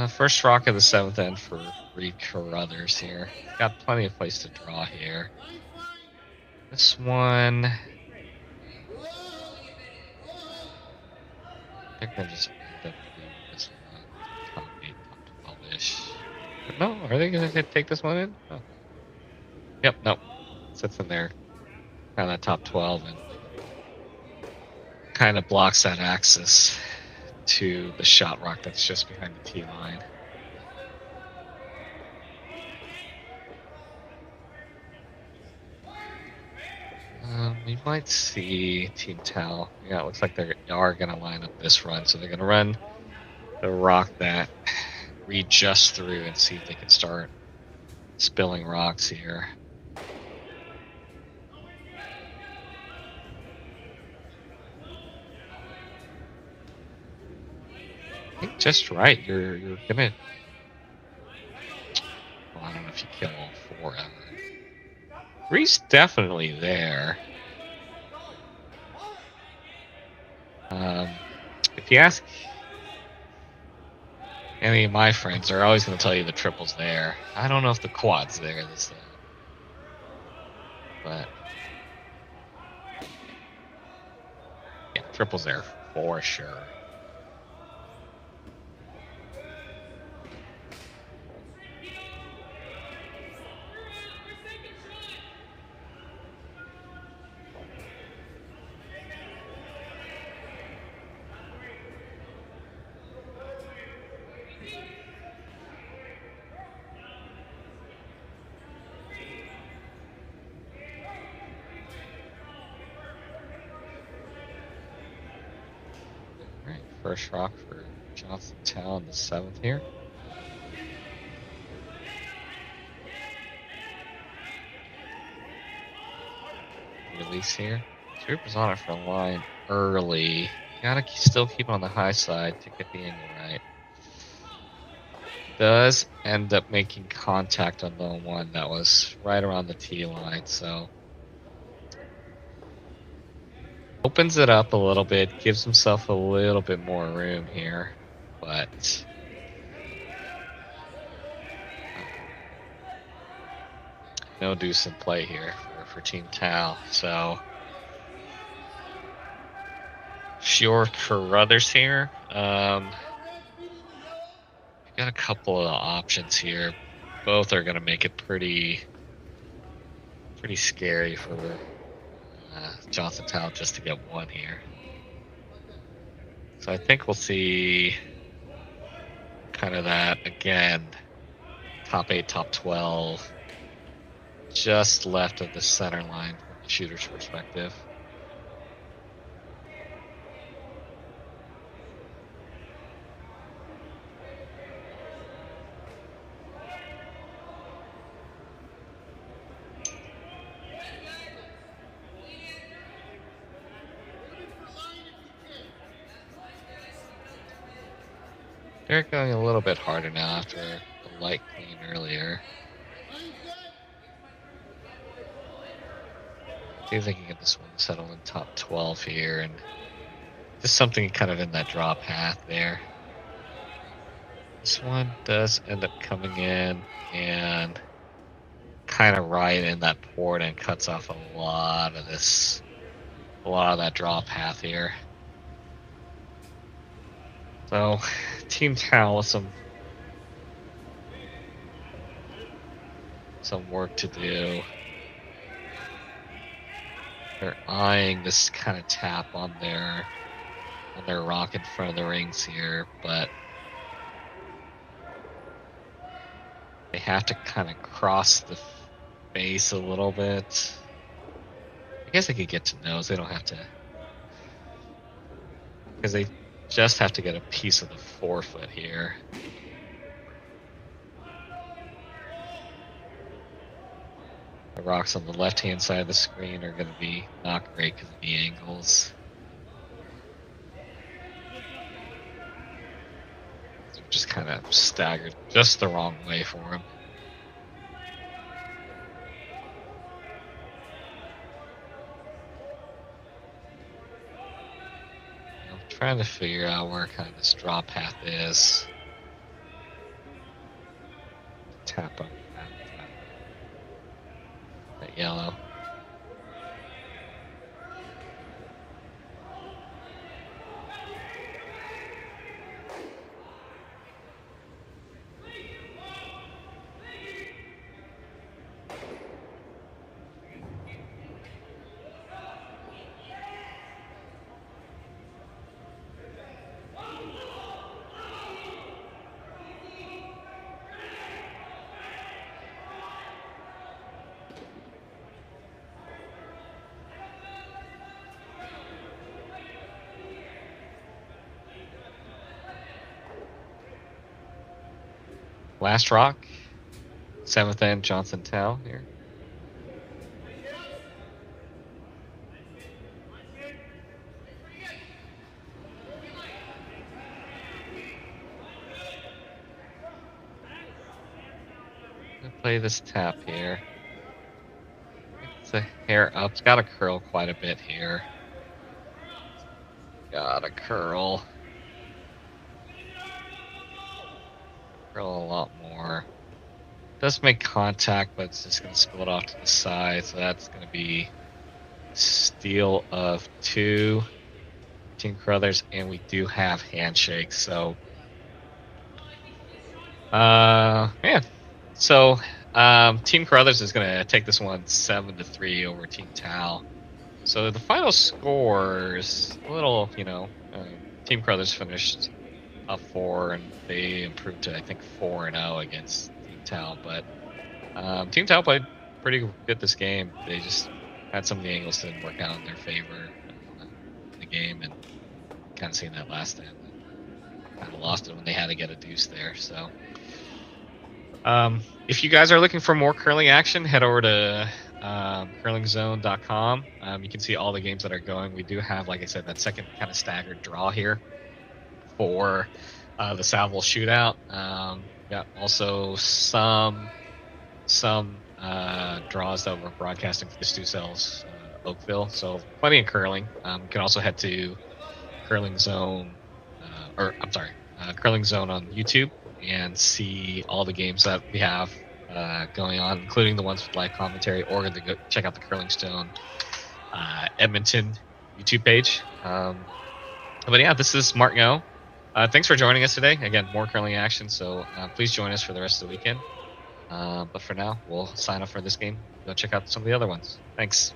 First rock of the 7th end for Reid Carruthers here. Got plenty of place to draw here. This one, I think they're just end up leaving this one top 8, top 12-ish. No, are they going to take this one in? Oh. Yep, nope. Sits in there, kind of top 12, and kind of blocks that axis to the shot rock that's just behind the tee line. We might see Team Tau. Yeah, it looks like they are going to line up this run. So they're going to run the rock that Reid just threw and see if they can start spilling rocks here. I think just right. You're gonna. Well, I don't know if you kill all 4 ever. Reid's definitely there. If you ask any of my friends, they're always going to tell you the triple's there. I don't know if the quad's there this time, but yeah, triple's there for sure. First rock for Johnson Tau in the 7th here. Release here. Trooper's on it for a line early. Gotta still keep on the high side to get the angle right. Does end up making contact on the one that was right around the tee line, so opens it up a little bit, gives himself a little bit more room here, but no deuce in play here for Team Tau. So Sure Carruthers here. Got a couple of options here. Both are going to make it pretty scary for Johnson Tau just to get one here. So I think we'll see kind of that again. Top 8, top 12. Just left of the center line from the shooter's perspective. They're going a little bit harder now after a light clean earlier. See if they can get this one settled in top 12 here, and just something kind of in that draw path there. This one does end up coming in and kind of right in that port and cuts off a lot of that draw path here. So, Team Tau with some work to do. They're eyeing this kind of tap on their rock in front of the rings here, but they have to kind of cross the face a little bit. I guess they could get to nose. They don't have to, because they just have to get a piece of the forefoot here. The rocks on the left-hand side of the screen are going to be not great because of the angles. So just kind of staggered just the wrong way for him. I'm trying to figure out where kind of this draw path is. Tap up. That yellow. Last rock, 7th end Johnson Tau here. I'm gonna play this tap here. It's a hair up. It's got to curl quite a bit here. Gotta curl. A lot more. Does make contact, but it's just going to split off to the side, so that's going to be steal of 2. Team Carruthers, and we do have handshakes, so man. So Team Carruthers is going to take this one 7-3 over Team Tau. So the final scores a little, Team Carruthers finished up 4, and they improved to, I think, 4-0 against Team Tau. But Team Tau played pretty good this game. They just had some of the angles that didn't work out in their favor in the game, and kind of seen that last end. Kind of lost it when they had to get a deuce there. So if you guys are looking for more curling action, head over to curlingzone.com. You can see all the games that are going. We do have, like I said, that second kind of staggered draw here for the Saville Shootout. Yeah, also some draws that we're broadcasting for the Stu Cells Oakville. So plenty of curling. You can also head to Curling Zone, Curling Zone on YouTube and see all the games that we have going on, including the ones with live commentary, or go check out the Curling Stone Edmonton YouTube page. But yeah, this is Mark Ngo. Thanks for joining us today. Again, more curling action, so please join us for the rest of the weekend. But for now, we'll sign off for this game. Go check out some of the other ones. Thanks.